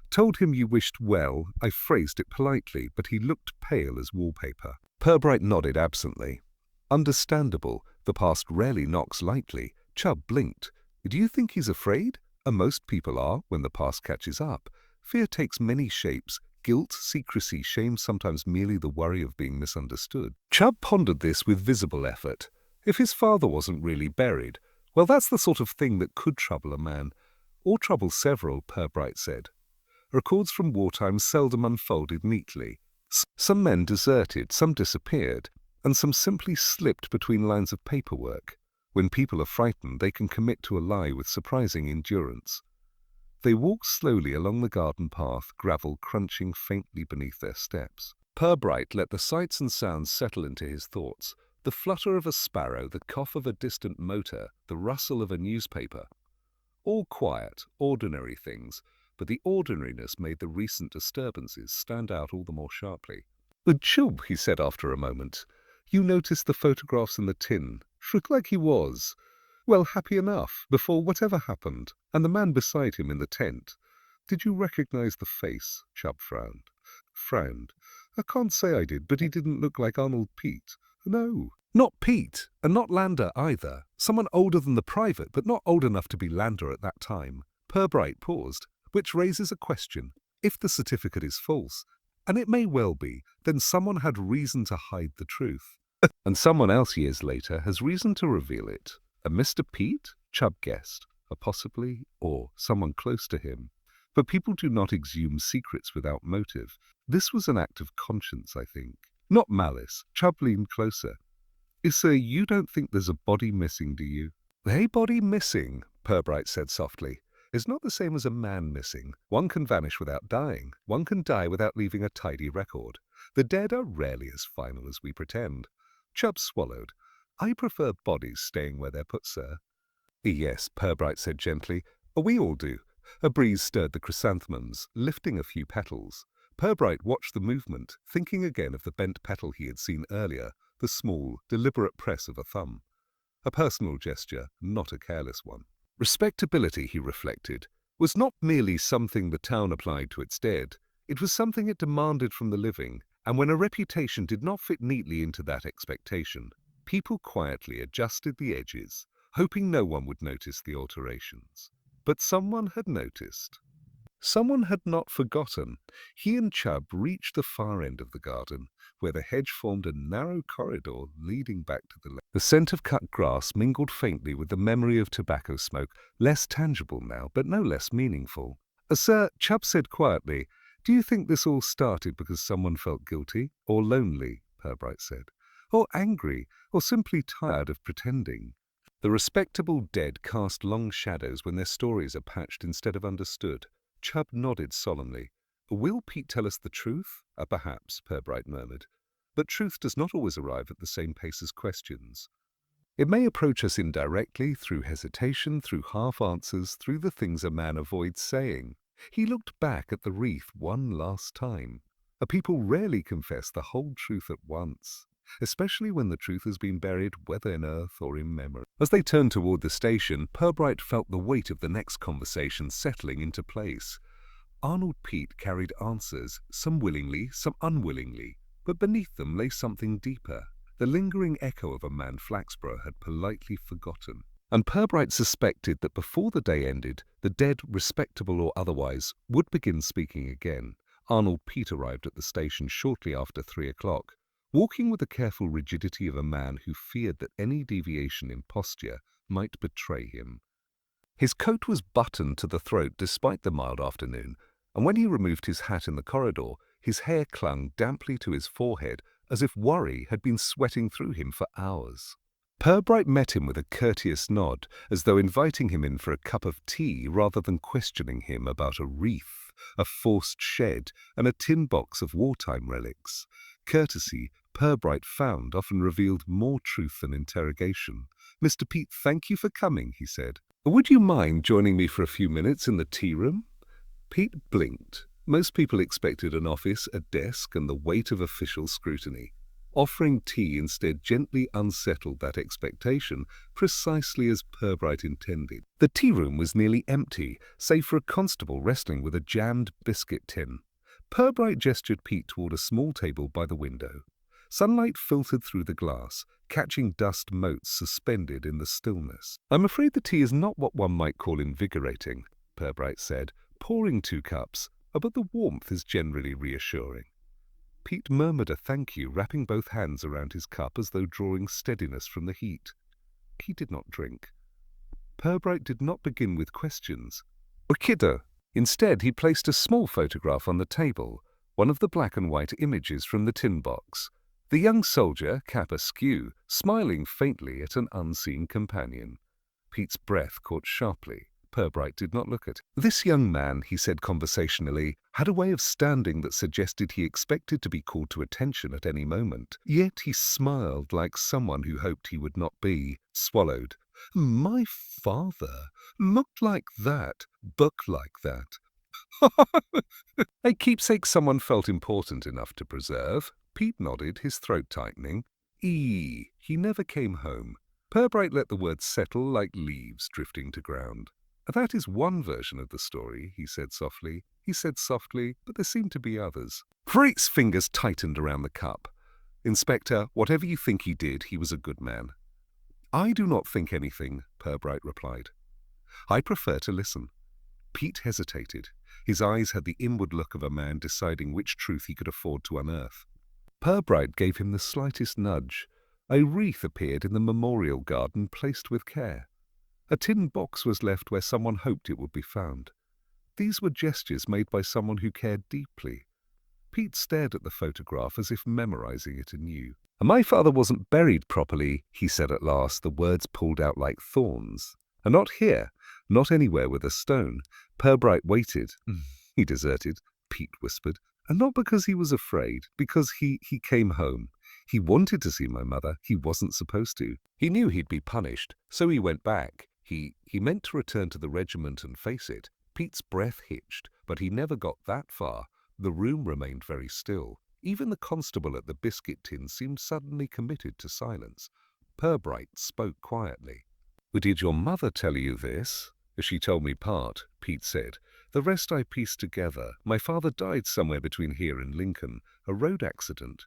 Told him you wished well. I phrased it politely, but he looked pale as wallpaper." Purbright nodded absently. Understandable. The past rarely knocks lightly. Chubb blinked. "Do you think he's afraid?" Most people are when the past catches up. Fear takes many shapes. Guilt, secrecy, shame, sometimes merely the worry of being misunderstood. Chubb pondered this with visible effort. If his father wasn't really buried, well, that's the sort of thing that could trouble a man. Or trouble several, Purbright said. Records from wartime seldom unfolded neatly. Some men deserted, some disappeared, and some simply slipped between lines of paperwork. When people are frightened, they can commit to a lie with surprising endurance. They walked slowly along the garden path, gravel crunching faintly beneath their steps. Purbright let the sights and sounds settle into his thoughts. The flutter of a sparrow, the cough of a distant motor, the rustle of a newspaper. All quiet, ordinary things, but the ordinariness made the recent disturbances stand out all the more sharply. "Chubb," he said after a moment, "you noticed the photographs in the tin. Looked like he was, well, happy enough, before whatever happened. And the man beside him in the tent. Did you recognize the face?" Chubb frowned. "I can't say I did, but he didn't look like Arnold Pete. No. Not Pete, and not Lander either. Someone older than the private, but not old enough to be Lander at that time." Purbright paused, which raises a question. If the certificate is false, and it may well be, then someone had reason to hide the truth. And someone else years later has reason to reveal it. A Mr. Pete? Chubb guessed. Possibly, or someone close to him. But people do not exhume secrets without motive. This was an act of conscience, I think. Not malice. Chubb leaned closer. "Sir, you don't think there's a body missing, do you?" "A body missing," Purbright said softly, "is not the same as a man missing. One can vanish without dying. One can die without leaving a tidy record. The dead are rarely as final as we pretend." Chubb swallowed. "I prefer bodies staying where they're put, sir." "Yes," Purbright said gently. "We all do." A breeze stirred the chrysanthemums, lifting a few petals. Purbright watched the movement, thinking again of the bent petal he had seen earlier, the small, deliberate press of a thumb. A personal gesture, not a careless one. Respectability, he reflected, was not merely something the town applied to its dead. It was something it demanded from the living, and when a reputation did not fit neatly into that expectation, people quietly adjusted the edges, hoping no one would notice the alterations. But someone had noticed. Someone had not forgotten. He and Chubb reached the far end of the garden, where the hedge formed a narrow corridor leading back to the lake. The scent of cut grass mingled faintly with the memory of tobacco smoke, less tangible now, but no less meaningful. "Sir," Chubb said quietly, "do you think this all started because someone felt guilty? Or lonely?" Purbright said. "Or angry? Or simply tired of pretending?" The respectable dead cast long shadows when their stories are patched instead of understood. Chubb nodded solemnly. "Will Pete tell us the truth?" "Perhaps," Purbright murmured. "But truth does not always arrive at the same pace as questions. It may approach us indirectly, through hesitation, through half-answers, through the things a man avoids saying." He looked back at the wreath one last time. People rarely confess the whole truth at once, especially when the truth has been buried, whether in earth or in memory. As they turned toward the station, Purbright felt the weight of the next conversation settling into place. Arnold Pete carried answers, some willingly, some unwillingly, but beneath them lay something deeper, the lingering echo of a man Flaxborough had politely forgotten. And Purbright suspected that before the day ended, the dead, respectable or otherwise, would begin speaking again. Arnold Pete arrived at the station shortly after 3 o'clock, walking with the careful rigidity of a man who feared that any deviation in posture might betray him. His coat was buttoned to the throat despite the mild afternoon, and when he removed his hat in the corridor, his hair clung damply to his forehead, as if worry had been sweating through him for hours. Purbright met him with a courteous nod, as though inviting him in for a cup of tea rather than questioning him about a wreath, a forced shed, and a tin box of wartime relics. Courtesy, Purbright found, often revealed more truth than interrogation. "Mr. Pete, thank you for coming," he said. "Would you mind joining me for a few minutes in the tea room?" Pete blinked. Most people expected an office, a desk, and the weight of official scrutiny. Offering tea instead gently unsettled that expectation, precisely as Purbright intended. The tea room was nearly empty, save for a constable wrestling with a jammed biscuit tin. Purbright gestured Pete toward a small table by the window. Sunlight filtered through the glass, catching dust motes suspended in the stillness. "I'm afraid the tea is not what one might call invigorating," Purbright said, pouring 2 cups, "but the warmth is generally reassuring." Pete murmured a thank you, wrapping both hands around his cup as though drawing steadiness from the heat. He did not drink. Purbright did not begin with questions. "Kiddo." Instead, he placed a small photograph on the table, one of the black and white images from the tin box. The young soldier, cap askew, smiling faintly at an unseen companion. Pete's breath caught sharply. Purbright did not look at him. "This young man," he said conversationally, "had a way of standing that suggested he expected to be called to attention at any moment. Yet he smiled like someone who hoped he would not be." Swallowed. "My father looked like that, book like that." A keepsake someone felt important enough to preserve. Pete nodded, his throat tightening. He never came home. Purbright let the words settle like leaves drifting to ground. "That is one version of the story," he said softly. He said softly, but there seemed to be others. Freight's fingers tightened around the cup. "Inspector, whatever you think he did, he was a good man." "I do not think anything," Purbright replied. "I prefer to listen." Pete hesitated. His eyes had the inward look of a man deciding which truth he could afford to unearth. Purbright gave him the slightest nudge. A wreath appeared in the memorial garden, placed with care. A tin box was left where someone hoped it would be found. These were gestures made by someone who cared deeply. Pete stared at the photograph as if memorizing it anew. "My father wasn't buried properly," he said at last, the words pulled out like thorns. "And not here, not anywhere with a stone." Purbright waited. "He deserted," Pete whispered. "And not because he was afraid, because he came home. He wanted to see my mother. He wasn't supposed to. He knew he'd be punished, so he went back. He meant to return to the regiment and face it." Pete's breath hitched, but he never got that far. The room remained very still. Even the constable at the biscuit tin seemed suddenly committed to silence. Purbright spoke quietly. "Did your mother tell you this?" "She told me part," Pete said. "The rest I pieced together. My father died somewhere between here and Lincoln. A road accident.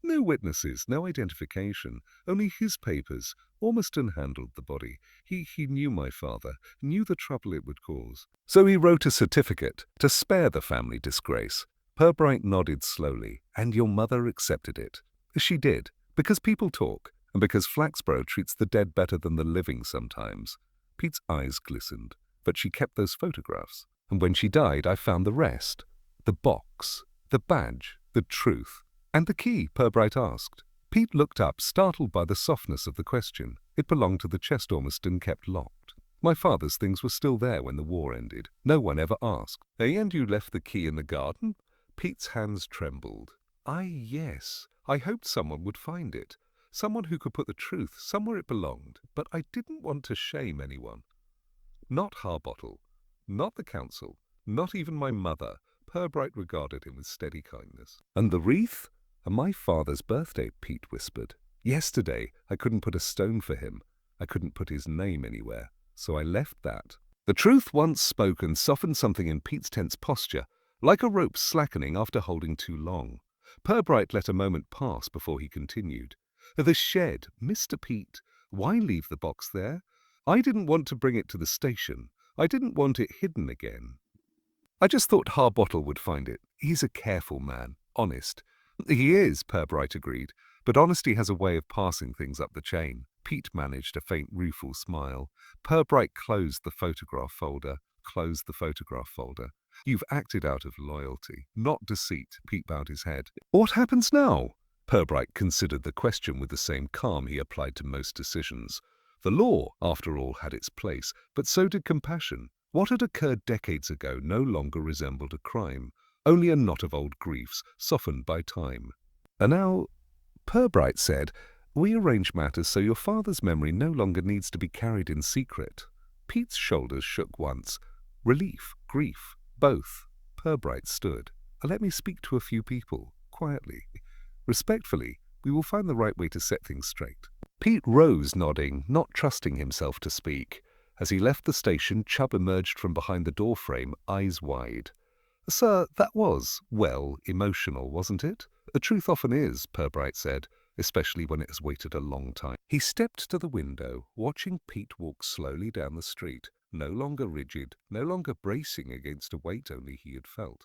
No witnesses, no identification. Only his papers. Ormiston handled the body. He knew my father, knew the trouble it would cause. So he wrote a certificate to spare the family disgrace." Purbright nodded slowly. "And your mother accepted it?" "She did, because people talk, and because Flaxborough treats the dead better than the living sometimes." Pete's eyes glistened. "But she kept those photographs. And when she died, I found the rest. The box, the badge, the truth." "And the key?" Purbright asked. Pete looked up, startled by the softness of the question. "It belonged to the chest Ormiston kept locked. My father's things were still there when the war ended. No one ever asked." "And you left the key in the garden?" Pete's hands trembled. Yes. I hoped someone would find it. Someone who could put the truth somewhere it belonged. But I didn't want to shame anyone. Not Harbottle. Not the council. Not even my mother." Purbright regarded him with steady kindness. "And the wreath?" "My father's birthday," Pete whispered. "Yesterday, I couldn't put a stone for him. I couldn't put his name anywhere. So I left that." The truth once spoken softened something in Pete's tense posture, like a rope slackening after holding too long. Purbright let a moment pass before he continued. "The shed, Mr. Pete. Why leave the box there? I didn't want to bring it to the station. I didn't want it hidden again. I just thought Harbottle would find it. He's a careful man, honest." "He is," Purbright agreed, "but honesty has a way of passing things up the chain." Pete managed a faint rueful smile. Purbright closed the photograph folder. "You've acted out of loyalty, not deceit." Pete bowed his head. "What happens now?" Purbright considered the question with the same calm he applied to most decisions. The law, after all, had its place, but so did compassion. What had occurred decades ago no longer resembled a crime, only a knot of old griefs, softened by time. And now, Purbright said, we arrange matters so your father's memory no longer needs to be carried in secret. Pete's shoulders shook once. Relief, grief, both. Purbright stood. Let me speak to a few people, quietly. Respectfully, we will find the right way to set things straight. Pete rose, nodding, not trusting himself to speak. As he left the station, Chubb emerged from behind the doorframe, eyes wide. Sir, that was, well, emotional, wasn't it? The truth often is, Purbright said, especially when it has waited a long time. He stepped to the window, watching Pete walk slowly down the street, no longer rigid, no longer bracing against a weight only he had felt.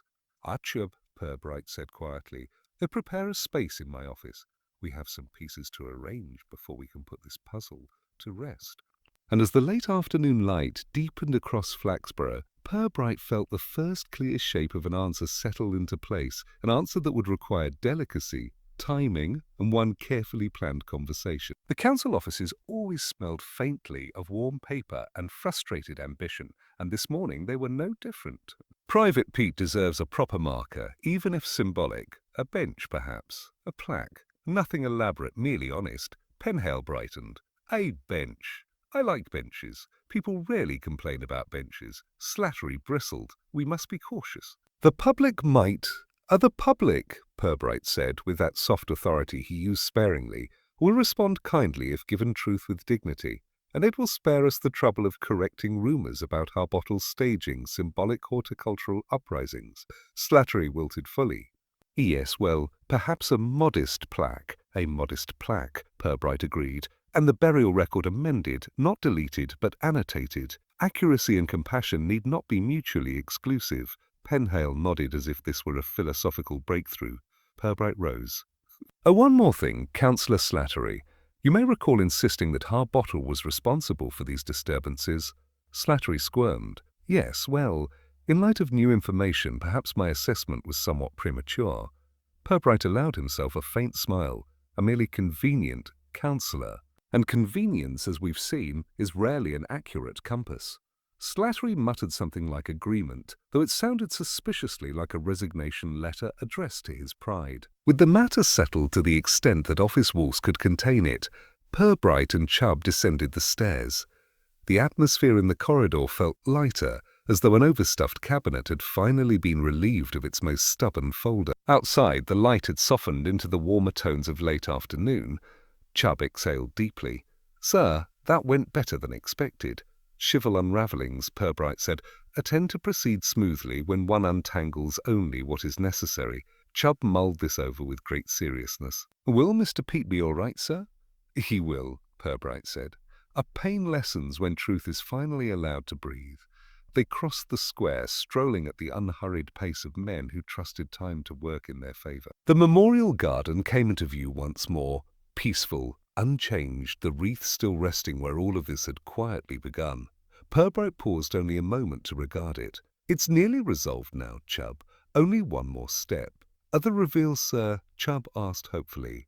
Chubb, Purbright said quietly, prepare a space in my office. We have some pieces to arrange before we can put this puzzle to rest. And as the late afternoon light deepened across Flaxborough, Purbright felt the first clear shape of an answer settle into place, an answer that would require delicacy, timing, and one carefully planned conversation. The council offices always smelled faintly of warm paper and frustrated ambition, and this morning they were no different. Private Pete deserves a proper marker, even if symbolic. A bench, perhaps. A plaque. Nothing elaborate, merely honest. Penhale brightened. A bench. I like benches. People rarely complain about benches. Slattery bristled. We must be cautious. The public might... The public, Purbright said, with that soft authority he used sparingly, will respond kindly if given truth with dignity, and it will spare us the trouble of correcting rumours about Harbottle's staging symbolic horticultural uprisings. Slattery wilted fully. Yes, well, perhaps a modest plaque, Purbright agreed, and the burial record amended, not deleted, but annotated. Accuracy and compassion need not be mutually exclusive. Penhale nodded as if this were a philosophical breakthrough. Purbright rose. One more thing, Councillor Slattery. You may recall insisting that Harbottle was responsible for these disturbances. Slattery squirmed. Yes, well, in light of new information, perhaps my assessment was somewhat premature. Purbright allowed himself a faint smile, a merely convenient counsellor. And convenience, as we've seen, is rarely an accurate compass. Slattery muttered something like agreement, though it sounded suspiciously like a resignation letter addressed to his pride. With the matter settled to the extent that office walls could contain it, Purbright and Chubb descended the stairs. The atmosphere in the corridor felt lighter, as though an overstuffed cabinet had finally been relieved of its most stubborn folder. Outside, the light had softened into the warmer tones of late afternoon. Chubb exhaled deeply. Sir, that went better than expected. Civil unravellings, Purbright said, tend to proceed smoothly when one untangles only what is necessary. Chubb mulled this over with great seriousness. Will Mr. Pete be all right, sir? He will, Purbright said. A pain lessens when truth is finally allowed to breathe. They crossed the square, strolling at the unhurried pace of men who trusted time to work in their favour. The memorial garden came into view once more, peaceful, unchanged, the wreath still resting where all of this had quietly begun. Purbright paused only a moment to regard it. It's nearly resolved now, Chubb. Only one more step. The reveal, sir? Chubb asked hopefully.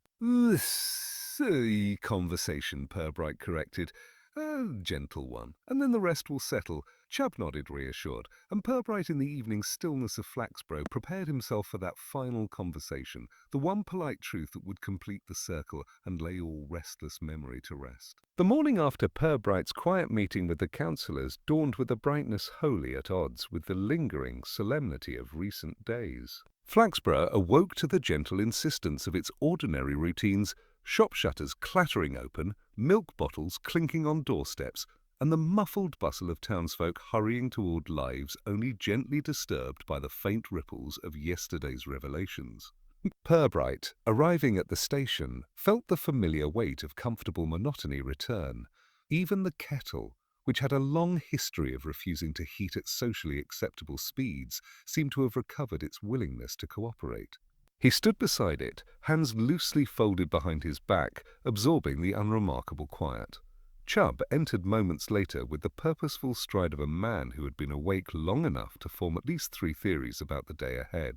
Silly conversation, Purbright corrected. A gentle one, and then the rest will settle. Chubb nodded reassured, and Purbright in the evening stillness of Flaxborough prepared himself for that final conversation, the one polite truth that would complete the circle and lay all restless memory to rest. The morning after Purbright's quiet meeting with the councillors dawned with a brightness wholly at odds with the lingering solemnity of recent days. Flaxborough awoke to the gentle insistence of its ordinary routines, shop shutters clattering open, milk bottles clinking on doorsteps, and the muffled bustle of townsfolk hurrying toward lives only gently disturbed by the faint ripples of yesterday's revelations. Purbright, arriving at the station, felt the familiar weight of comfortable monotony return. Even the kettle, which had a long history of refusing to heat at socially acceptable speeds, seemed to have recovered its willingness to cooperate. He stood beside it, hands loosely folded behind his back, absorbing the unremarkable quiet. Chubb entered moments later with the purposeful stride of a man who had been awake long enough to form at least 3 theories about the day ahead.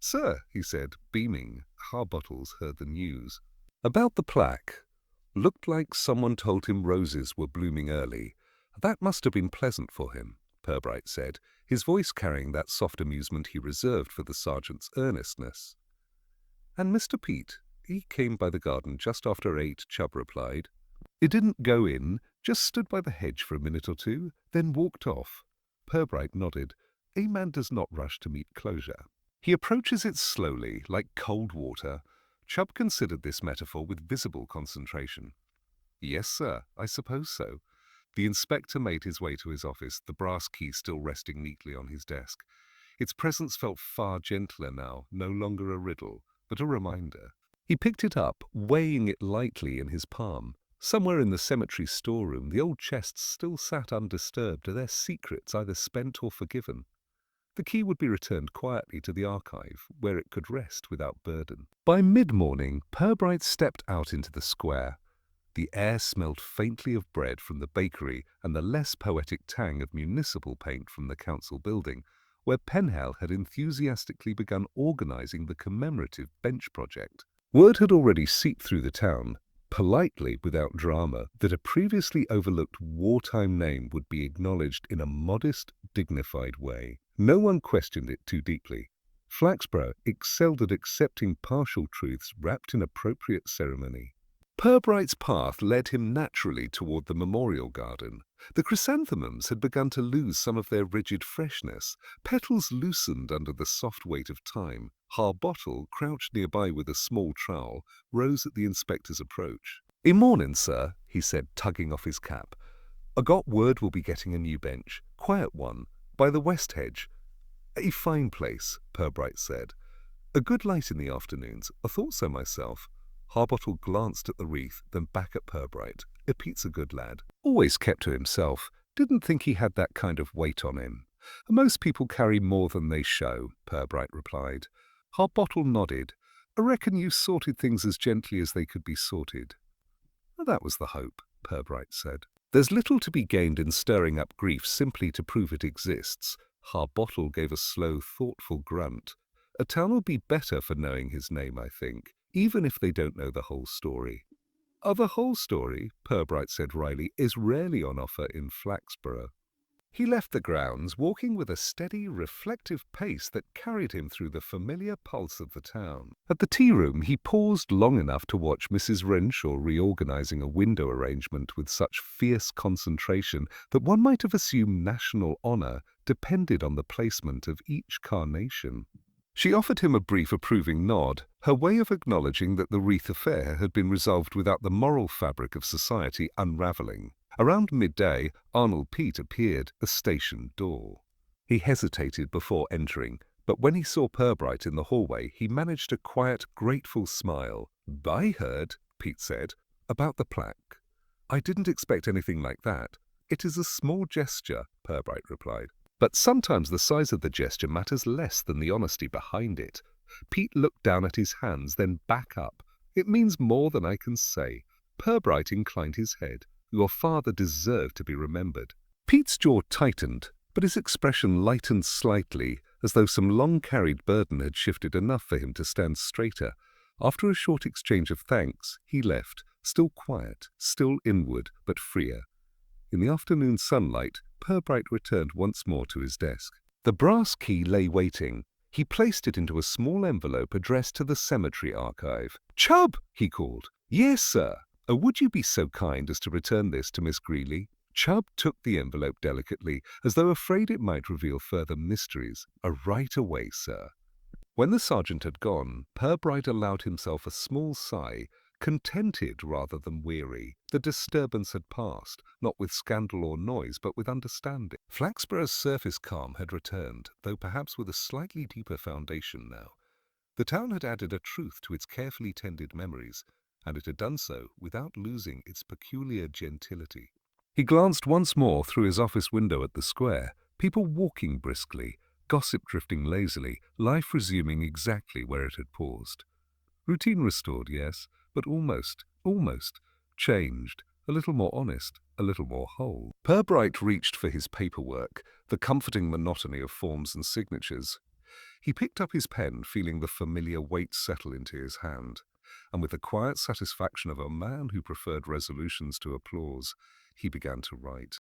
"Sir," he said, beaming. Harbottles heard the news. About the plaque. Looked like someone told him roses were blooming early. That must have been pleasant for him, Purbright said, his voice carrying that soft amusement he reserved for the sergeant's earnestness. "And Mr. Pete, he came by the garden just after 8, Chubb replied. He didn't go in, just stood by the hedge for a minute or two, then walked off." Purbright nodded. A man does not rush to meet closure. He approaches it slowly, like cold water. Chubb considered this metaphor with visible concentration. "Yes, sir, I suppose so." The inspector made his way to his office, the brass key still resting neatly on his desk. Its presence felt far gentler now, no longer a riddle, but a reminder. He picked it up, weighing it lightly in his palm. Somewhere in the cemetery storeroom, the old chests still sat undisturbed, their secrets either spent or forgiven. The key would be returned quietly to the archive, where it could rest without burden. By mid-morning, Purbright stepped out into the square. The air smelled faintly of bread from the bakery and the less poetic tang of municipal paint from the council building, where Penhale had enthusiastically begun organizing the commemorative bench project. Word had already seeped through the town, politely without drama, that a previously overlooked wartime name would be acknowledged in a modest, dignified way. No one questioned it too deeply. Flaxborough excelled at accepting partial truths wrapped in appropriate ceremony. Purbright's path led him naturally toward the memorial garden. The chrysanthemums had begun to lose some of their rigid freshness. Petals loosened under the soft weight of time. Harbottle, crouched nearby with a small trowel, rose at the inspector's approach. "Mornin', sir," he said, tugging off his cap. "I got word we'll be getting a new bench. Quiet one, by the west hedge." "A fine place," Purbright said. "A good light in the afternoons. I thought so myself." Harbottle glanced at the wreath, then back at Purbright. Pete's a good lad. Always kept to himself. Didn't think he had that kind of weight on him. "Most people carry more than they show," Purbright replied. Harbottle nodded. "I reckon you sorted things as gently as they could be sorted." "That was the hope," Purbright said. "There's little to be gained in stirring up grief simply to prove it exists." Harbottle gave a slow, thoughtful grunt. "A town will be better for knowing his name, I think, even if they don't know the whole story." "The whole story," Purbright said wryly, "is rarely on offer in Flaxborough." He left the grounds, walking with a steady, reflective pace that carried him through the familiar pulse of the town. At the tea room, he paused long enough to watch Mrs. Renshaw reorganizing a window arrangement with such fierce concentration that one might have assumed national honor depended on the placement of each carnation. She offered him a brief approving nod, her way of acknowledging that the wreath affair had been resolved without the moral fabric of society unraveling. Around midday, Arnold Pete appeared, a station door. He hesitated before entering, but when he saw Purbright in the hallway, he managed a quiet, grateful smile. "I heard," Pete said, "about the plaque. I didn't expect anything like that." "It is a small gesture," Purbright replied. "But sometimes the size of the gesture matters less than the honesty behind it." Pete looked down at his hands, then back up. "It means more than I can say." Purbright inclined his head. "Your father deserved to be remembered." Pete's jaw tightened, but his expression lightened slightly, as though some long-carried burden had shifted enough for him to stand straighter. After a short exchange of thanks, he left, still quiet, still inward, but freer. In the afternoon sunlight, Purbright returned once more to his desk. The brass key lay waiting. He placed it into a small envelope addressed to the cemetery archive. "Chubb!" he called. "Yes, sir. Would you be so kind as to return this to Miss Greeley?" Chubb took the envelope delicately, as though afraid it might reveal further mysteries. "Right away, sir." When the sergeant had gone, Purbright allowed himself a small sigh, contented rather than weary. The disturbance had passed, not with scandal or noise, but with understanding. Flaxborough's surface calm had returned, though perhaps with a slightly deeper foundation now. The town had added a truth to its carefully tended memories, and it had done so without losing its peculiar gentility. He glanced once more through his office window at the square, people walking briskly, gossip drifting lazily, life resuming exactly where it had paused. Routine restored, yes, but almost changed, a little more honest, a little more whole. Purbright reached for his paperwork, the comforting monotony of forms and signatures. He picked up his pen, feeling the familiar weight settle into his hand, and with the quiet satisfaction of a man who preferred resolutions to applause, he began to write.